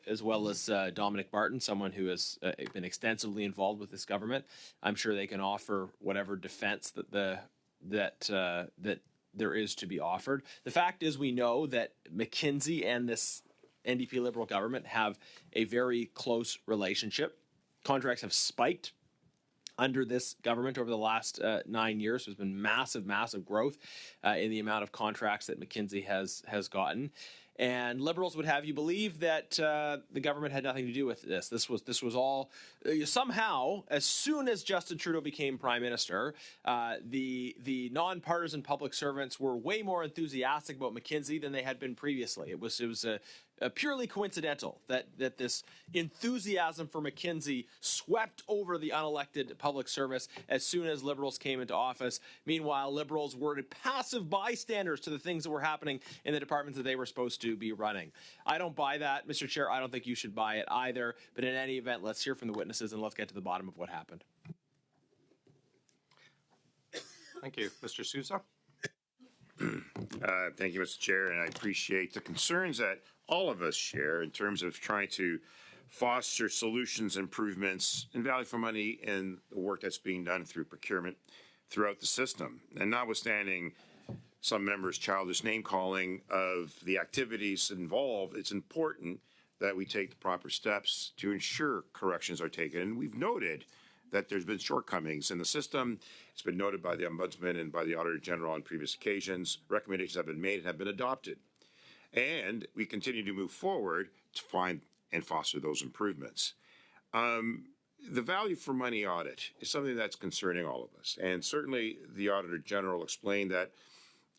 as well as Dominic Martin, someone who has been extensively involved with this government. I'm sure they can offer whatever defense that there is to be offered. The fact is, we know that McKinsey and this NDP Liberal government have a very close relationship. Contracts have spiked under this government over the last 9 years. There's been massive, massive growth in the amount of contracts that McKinsey has gotten. And Liberals would have you believe that the government had nothing to do with this. This was all somehow, as soon as Justin Trudeau became Prime Minister, the nonpartisan public servants were way more enthusiastic about McKinsey than they had been previously. It was purely coincidental that this enthusiasm for McKinsey swept over the unelected public service as soon as Liberals came into office. Meanwhile, Liberals were passive bystanders to the things that were happening in the departments that they were supposed to be running. I don't buy that, Mr. Chair. I don't think you should buy it either. But in any event, let's hear from the witnesses and let's get to the bottom of what happened. Thank you. Mr. Sousa? Thank you, Mr. Chair, and I appreciate the concerns that all of us share in terms of trying to foster solutions, improvements, and value for money in the work that's being done through procurement throughout the system. And notwithstanding some members' childish name-calling of the activities involved, it's important that we take the proper steps to ensure corrections are taken. And we've noted that there's been shortcomings in the system. It's been noted by the Ombudsman and by the Auditor General on previous occasions. Recommendations have been made and have been adopted. And we continue to move forward to find and foster those improvements. The value for money audit is something that's concerning all of us. And certainly the Auditor General explained that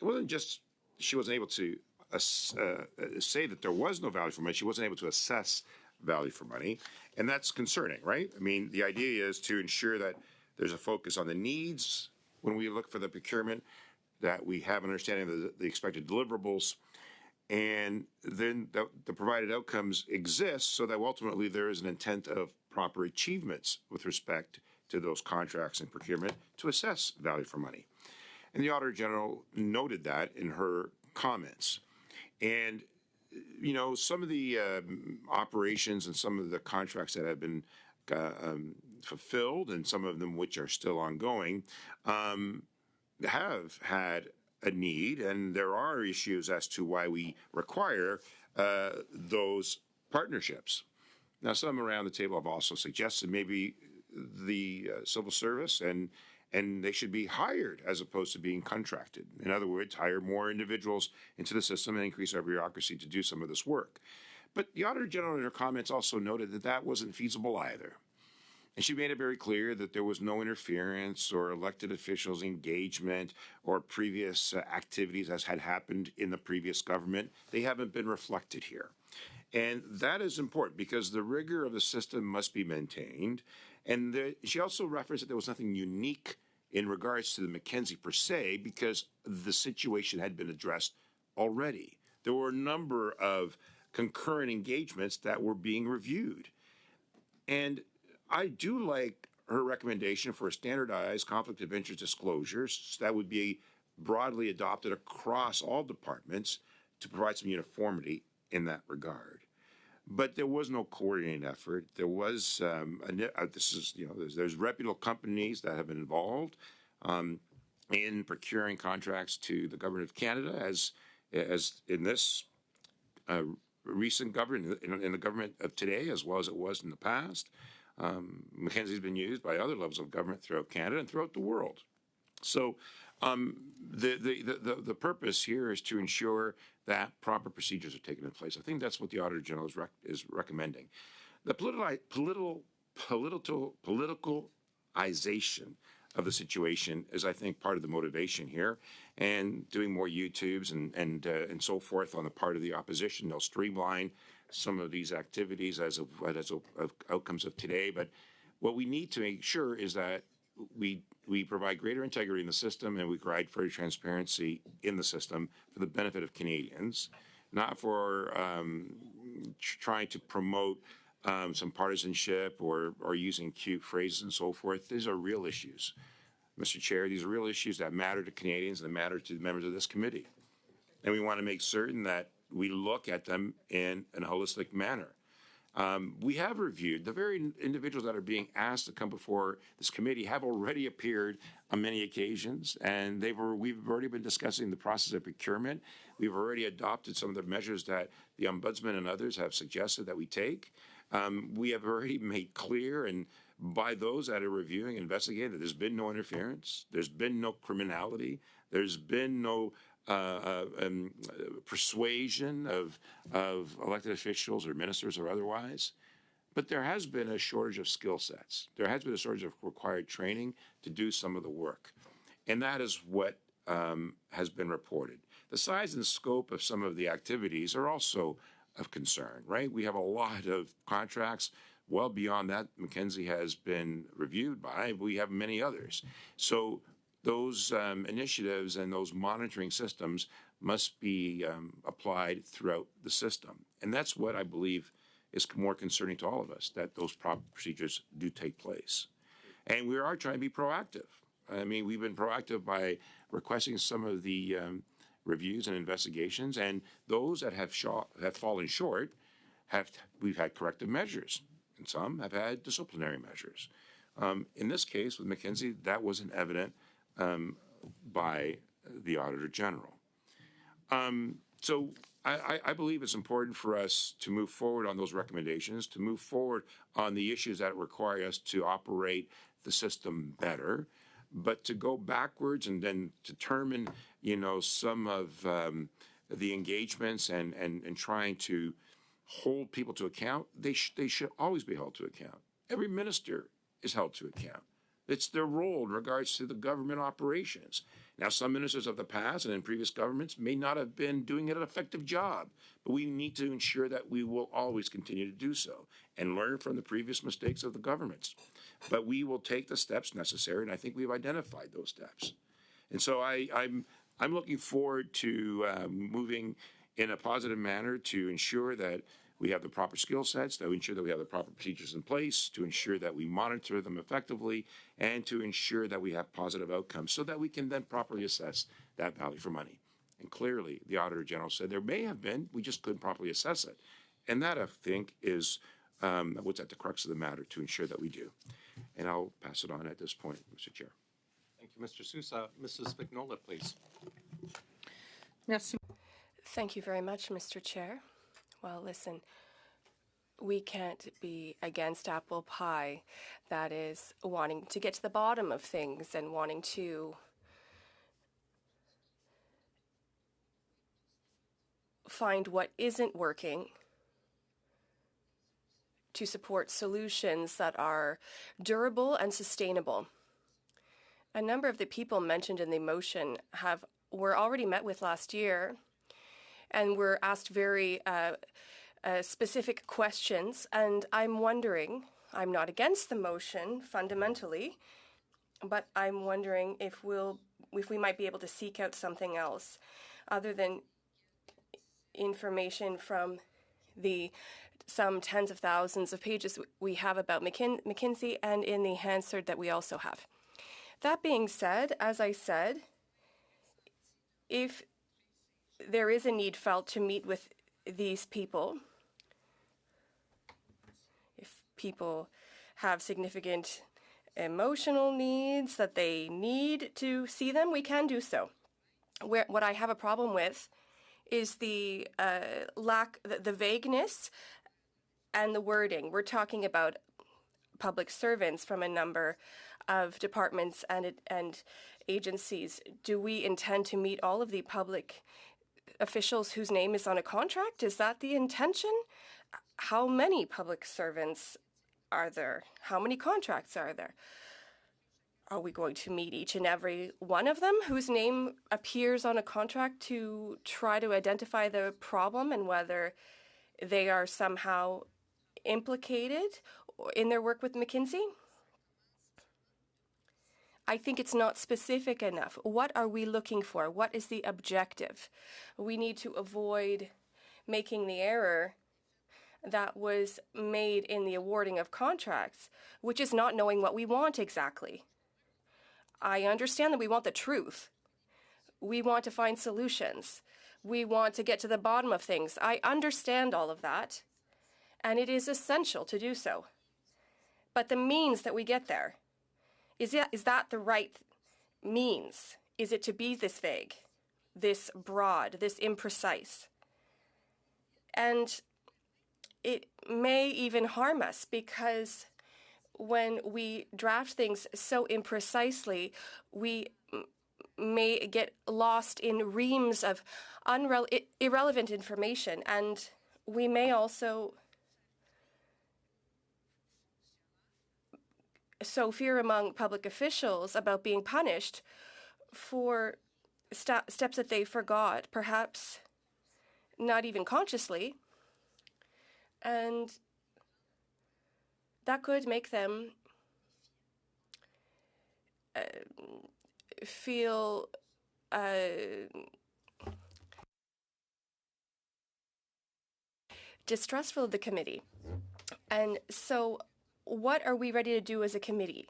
it wasn't just she wasn't able to say that there was no value for money. She wasn't able to assess value for money. And that's concerning, right? I mean, the idea is to ensure that there's a focus on the needs when we look for the procurement, that we have an understanding of the expected deliverables, and then the provided outcomes exist so that ultimately there is an intent of proper achievements with respect to those contracts and procurement to assess value for money. And the Auditor General noted that in her comments. And, you know, some of the operations and some of the contracts that have been fulfilled and some of them which are still ongoing have had a need, and there are issues as to why we require those partnerships. Now, some around the table have also suggested maybe the civil service and they should be hired as opposed to being contracted. In other words, hire more individuals into the system and increase our bureaucracy to do some of this work. But the Auditor General in her comments also noted that that wasn't feasible either. And she made it very clear that there was no interference or elected officials' engagement or previous activities as had happened in the previous government. They haven't been reflected here. And that is important because the rigor of the system must be maintained. And she also referenced that there was nothing unique in regards to the Mackenzie per se because the situation had been addressed already. There were a number of concurrent engagements that were being reviewed. And I do like her recommendation for a standardized conflict of interest disclosures that would be broadly adopted across all departments to provide some uniformity in that regard. But there was no coordinated effort. There was there's reputable companies that have been involved in procuring contracts to the government of Canada, as in this recent government, in the government of today, as well as it was in the past. Mackenzie's been used by other levels of government throughout Canada and throughout the world. So the purpose here is to ensure that proper procedures are taken in place. I think that's what the Auditor General is recommending. The politicalization of the situation is, I think, part of the motivation here, and doing more YouTubes and so forth on the part of the opposition. They'll streamline some of these activities as of outcomes of today. But what we need to make sure is that we provide greater integrity in the system and we provide further transparency in the system for the benefit of Canadians, not for trying to promote some partisanship or using cute phrases and so forth. These are real issues, Mr. Chair. These are real issues that matter to Canadians and that matter to the members of this committee. And we want to make certain that we look at them in a holistic manner. We have reviewed the very individuals that are being asked to come before this committee have already appeared on many occasions, and we've already been discussing the process of procurement. We've already adopted some of the measures that the Ombudsman and others have suggested that we take. We have already made clear, and by those that are reviewing and investigating, that there's been no interference, there's been no criminality, there's been no persuasion of elected officials or ministers or otherwise. But there has been a shortage of skill sets. There has been a shortage of required training to do some of the work. And that is what has been reported. The size and scope of some of the activities are also of concern, right? We have a lot of contracts well beyond that Mackenzie has been reviewed by. We have many others. So those initiatives and those monitoring systems must be applied throughout the system. And that's what I believe is more concerning to all of us, that those proper procedures do take place. And we are trying to be proactive. I mean, we've been proactive by requesting some of the reviews and investigations, and those that have fallen short, we've had corrective measures, and some have had disciplinary measures. In this case, with Mackenzie, that wasn't evident by the Auditor General. So I believe it's important for us to move forward on those recommendations, to move forward on the issues that require us to operate the system better, but to go backwards and then determine, some of the engagements and trying to hold people to account, they should always be held to account. Every minister is held to account. It's their role in regards to the government operations. Now, some ministers of the past and in previous governments may not have been doing an effective job, but we need to ensure that we will always continue to do so and learn from the previous mistakes of the governments. But we will take the steps necessary, and I think we've identified those steps. And so I'm looking forward to moving in a positive manner to ensure that we have the proper skill sets, to ensure that we have the proper procedures in place, to ensure that we monitor them effectively, and to ensure that we have positive outcomes so that we can then properly assess that value for money. And clearly, the Auditor General said there may have been, we just couldn't properly assess it. And that, I think, is what's at the crux of the matter, to ensure that we do. And I'll pass it on at this point, Mr. Chair. Thank you, Mr. Sousa. Mrs. Vignola, please. Merci. Thank you very much, Mr. Chair. Well, listen, we can't be against apple pie. That is wanting to get to the bottom of things and wanting to find what isn't working to support solutions that are durable and sustainable. A number of the people mentioned in the motion were already met with last year and were asked very specific questions. And I'm wondering, I'm not against the motion fundamentally, but I'm wondering if we might be able to seek out something else other than information from the some tens of thousands of pages we have about McKinsey and in the Hansard that we also have. That being said, as I said, if there is a need felt to meet with these people, if people have significant emotional needs that they need to see them, we can do so. What I have a problem with is the the vagueness and the wording. We're talking about public servants from a number of departments and agencies. Do we intend to meet all of the public officials whose name is on a contract? Is that the intention? How many public servants are there? How many contracts are there? Are we going to meet each and every one of them whose name appears on a contract to try to identify the problem and whether they are somehow implicated in their work with McKinsey? I think it's not specific enough. What are we looking for? What is the objective? We need to avoid making the error that was made in the awarding of contracts, which is not knowing what we want exactly. I understand that we want the truth. We want to find solutions. We want to get to the bottom of things. I understand all of that, and it is essential to do so. But the means that we get there, is that the right means? Is it to be this vague, this broad, this imprecise? And it may even harm us because when we draft things so imprecisely, we may get lost in reams of irrelevant information, and we may also sow fear among public officials about being punished for steps that they forgot, perhaps not even consciously, and that could make them feel distrustful of the committee. And so what are we ready to do as a committee?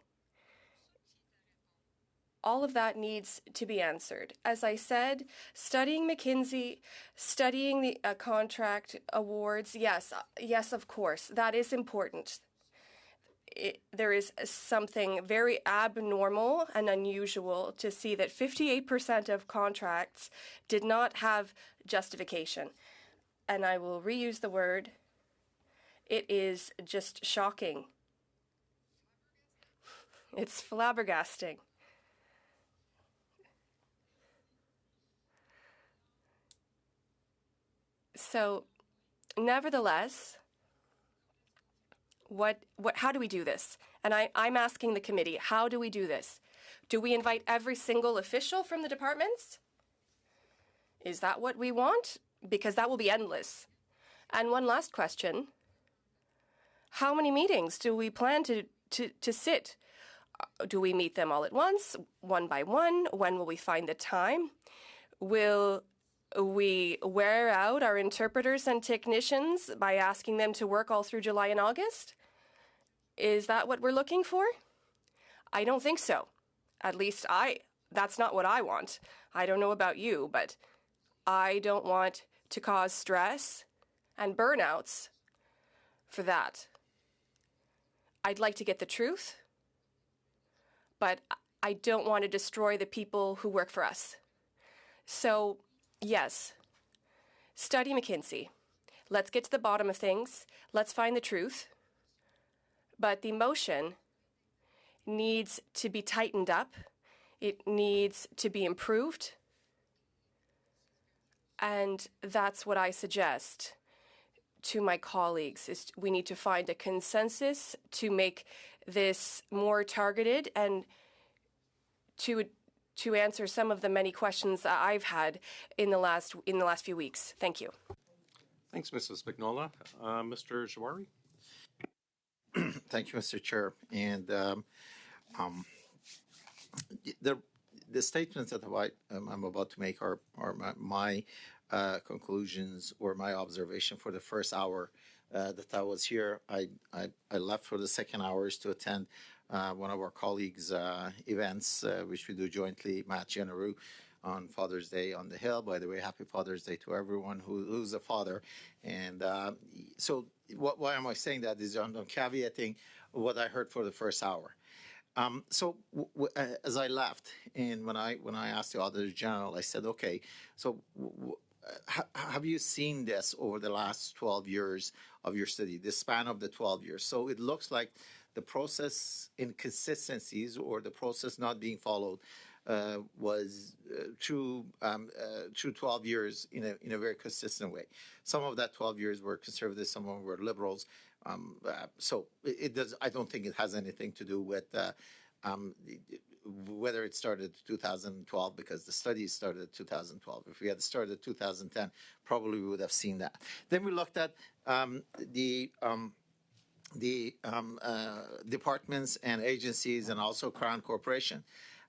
All of that needs to be answered. As I said, studying McKinsey, studying the contract awards, yes, of course, that is important. There is something very abnormal and unusual to see that 58% of contracts did not have justification. And I will reuse the word. It is just shocking. It's flabbergasting. So, nevertheless, how do we do this? And I'm asking the committee, how do we do this? Do we invite every single official from the departments? Is that what we want? Because that will be endless. And one last question. How many meetings do we plan to sit? Do we meet them all at once, one by one? When will we find the time? Will we wear out our interpreters and technicians by asking them to work all through July and August? Is that what we're looking for? I don't think so. At least that's not what I want. I don't know about you, but I don't want to cause stress and burnouts for that. I'd like to get the truth, but I don't want to destroy the people who work for us. So, yes, study McKinsey. Let's get to the bottom of things. Let's find the truth. But the motion needs to be tightened up. It needs to be improved. And that's what I suggest to my colleagues, is we need to find a consensus to make this more targeted and to answer some of the many questions that I've had in the last few weeks. Thank you. Thanks, Mrs. Spignola. Mr. Jawari? Thank you, Mr. Chair. And the statements that I'm about to make are my conclusions or my observation for the first hour that I was here. I left for the second hours to attend one of our colleagues' events, which we do jointly, Matt Generou, on Father's Day on the Hill. By the way, happy Father's Day to everyone who's a father. And so why am I saying that is I'm caveating what I heard for the first hour. As I left, and when I asked the Auditor General, I said, okay, so have you seen this over the last 12 years of your study, the span of the 12 years? So it looks like the process inconsistencies or the process not being followed was through 12 years in a very consistent way. Some of that 12 years were conservative, some of them were liberals. So it does. I don't think it has anything to do with whether it started 2012, because the study started in 2012. If we had started 2010, probably we would have seen that. Then we looked at the departments and agencies and also Crown Corporation.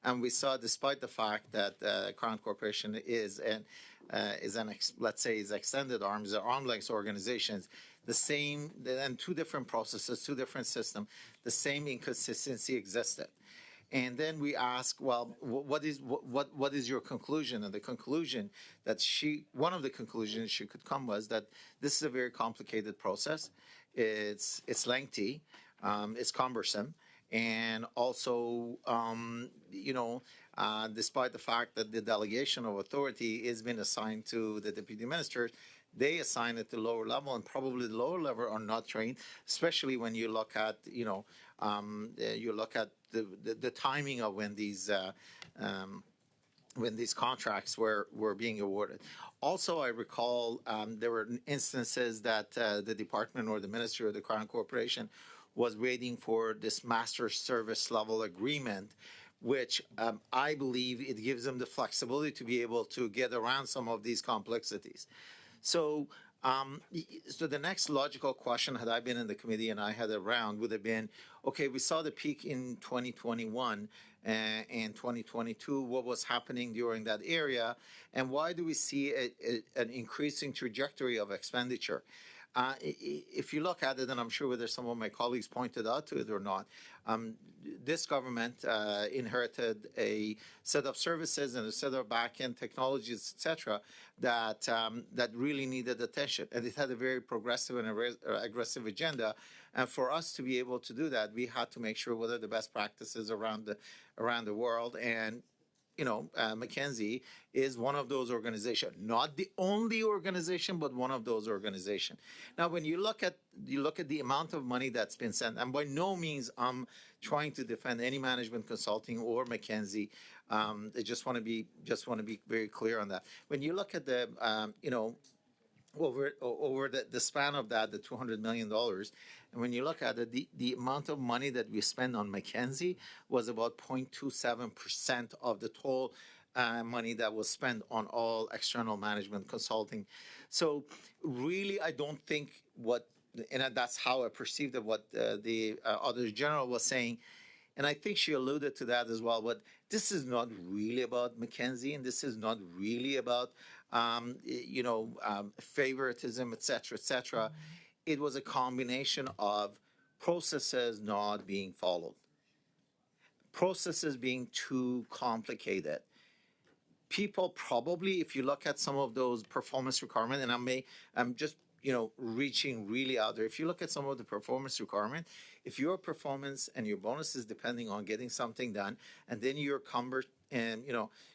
And we saw, despite the fact that Crown Corporation is let's say, is extended arms, or arm length organizations, the same, and two different processes, two different systems, the same inconsistency existed. And then we ask, well, what is your conclusion? And the conclusion that one of the conclusions she could come was that this is a very complicated process. It's lengthy, it's cumbersome, and also, despite the fact that the delegation of authority has been assigned to the deputy ministers, they assign it to lower level, and probably the lower level are not trained, especially when you look at, the timing of when these contracts were being awarded. Also, I recall there were instances that the department or the ministry or the Crown Corporation was waiting for this master service level agreement, which I believe it gives them the flexibility to be able to get around some of these complexities. So the next logical question, had I been in the committee and I had a round, would have been, okay, we saw the peak in 2021 and 2022. What was happening during that area? And why do we see an increasing trajectory of expenditure? If you look at it, and I'm sure whether some of my colleagues pointed out to it or not, this government inherited a set of services and a set of back-end technologies, etc., that really needed attention, and it had a very progressive and aggressive agenda. And for us to be able to do that, we had to make sure what are the best practices around the world. And McKinsey is one of those organizations, not the only organization, but one of those organizations. Now, when you look at the amount of money that's been spent, and by no means I'm trying to defend any management consulting or McKinsey. I just want to be very clear on that. When you look at the over the span of that, the $200 million, and when you look at it, the amount of money that we spend on McKinsey was about 0.27% of the total money that was spent on all external management consulting. So really, I don't think and that's how I perceived it, what the Auditor General was saying. And I think she alluded to that as well. But this is not really about McKinsey, and this is not really about favoritism, et cetera, et cetera. It was a combination of processes not being followed, processes being too complicated. People probably, if you look at some of those performance requirements, and I'm just reaching really out there. If you look at some of the performance requirements, if your performance and your bonus is depending on getting something done, and then you're cumbered and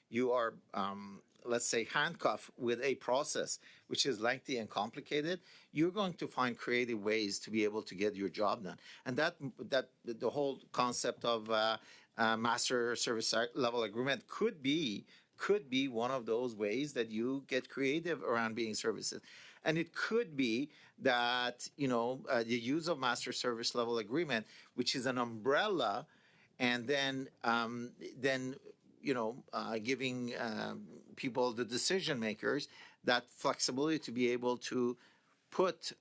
you are let's say handcuffed with a process which is lengthy and complicated, you're going to find creative ways to be able to get your job done. And that the whole concept of master service level agreement could be one of those ways that you get creative around being services. And it could be that the use of master service level agreement, which is an umbrella, and then giving people, the decision makers, that flexibility to be able to put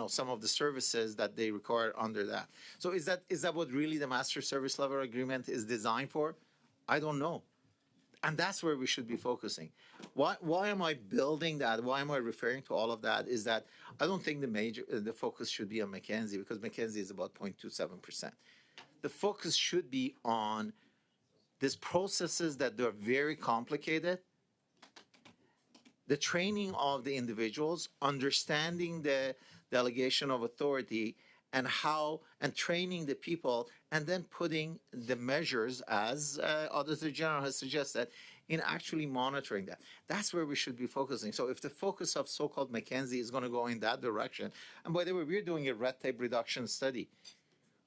some of the services that they require under that. So is that what really the master service level agreement is designed for? I don't know. And that's where we should be focusing. Why am I building that? Why am I referring to all of that? Is that I don't think the focus should be on Mackenzie, because Mackenzie is about 0.27%. The focus should be on these processes that are very complicated, the training of the individuals, understanding the delegation of authority, and training the people, and then putting the measures, as Auditor General has suggested, in actually monitoring that. That's where we should be focusing. So if the focus of so-called Mackenzie is going to go in that direction, and by the way, we're doing a red tape reduction study,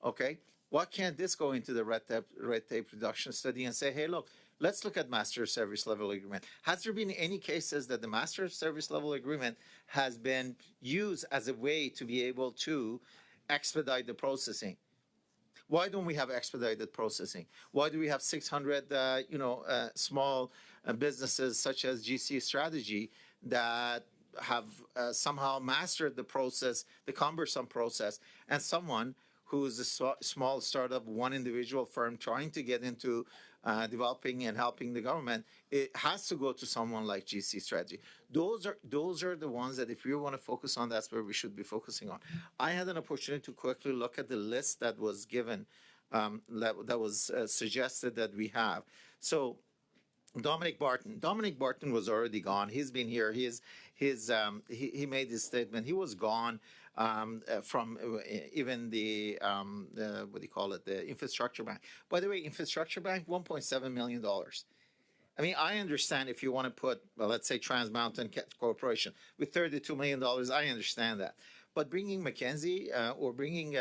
okay? Why can't this go into the red tape reduction study and say, hey, look, let's look at master service level agreement. Has there been any cases that the master service level agreement has been used as a way to be able to expedite the processing? Why don't we have expedited processing? Why do we have 600, small businesses such as GC Strategy that have somehow mastered the process, the cumbersome process, and someone who is a small startup, one individual firm trying to get into developing and helping the government, it has to go to someone like GC Strategy. Those are the ones that if we want to focus on, that's where we should be focusing on. I had an opportunity to quickly look at the list that was given, that was suggested that we have. So Dominic Barton was already gone. He's been here. He made his statement. He was gone from even the what do you call it, the Infrastructure Bank. By the way, Infrastructure Bank, $1.7 million. I mean, I understand if you want to put, well, let's say Trans Mountain Corporation with $32 million, I understand that. But bringing Mackenzie or bringing,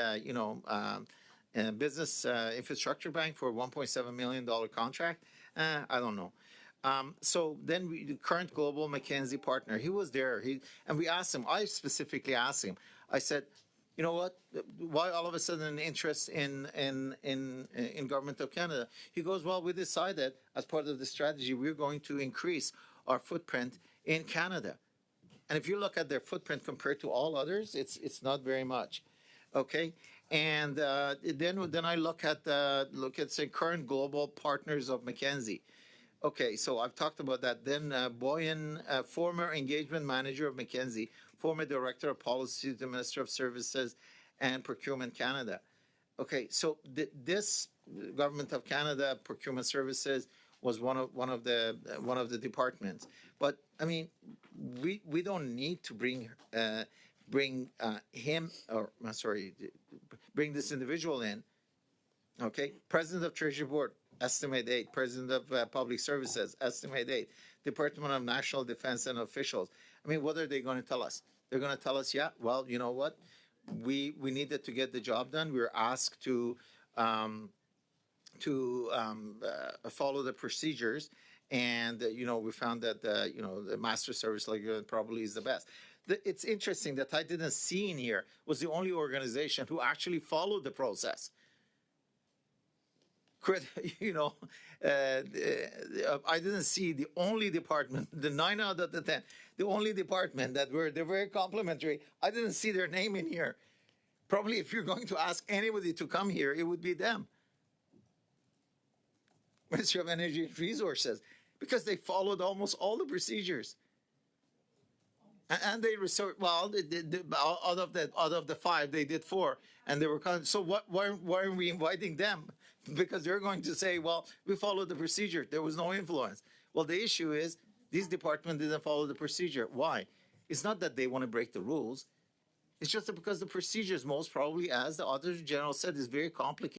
Business Infrastructure Bank for a $1.7 million contract, I don't know. So then the current global Mackenzie partner, he was there. And we asked him, I specifically asked him, I said, you know what, why all of a sudden an interest in Government of Canada? He goes, well, we decided as part of the strategy, we're going to increase our footprint in Canada. And if you look at their footprint compared to all others, it's not very much. Okay. And then I look at say current global partners of Mackenzie. Okay, so I've talked about that. Then Boyan, former engagement manager of Mackenzie, former director of policy to the Minister of Services and Procurement Canada. Okay, so this Government of Canada Procurement Services was one of the departments. But I mean, we don't need to bring this individual in. Okay, President of Treasury Board, estimate 8. President of Public Services, estimate 8. Department of National Defense and officials. I mean, what are they going to tell us? They're going to tell us, yeah, well, you know what? We needed to get the job done. We were asked to follow the procedures, and we found that the master service agreement probably is the best. It's interesting that I didn't see in here was the only organization who actually followed the process. I didn't see the only department, the 9 out of the 10, the only department they're very complimentary. I didn't see their name in here. Probably if you're going to ask anybody to come here, it would be them. Ministry of Energy and Resources, because they followed almost all the procedures. And they research. Well, out of the 5, they did 4, and they were so. Why are we inviting them? Because they're going to say, well, we followed the procedure. There was no influence. Well, the issue is these departments didn't follow the procedure. Why? It's not that they want to break the rules. It's just because the procedures, most probably, as the Auditor General said, is very complicated.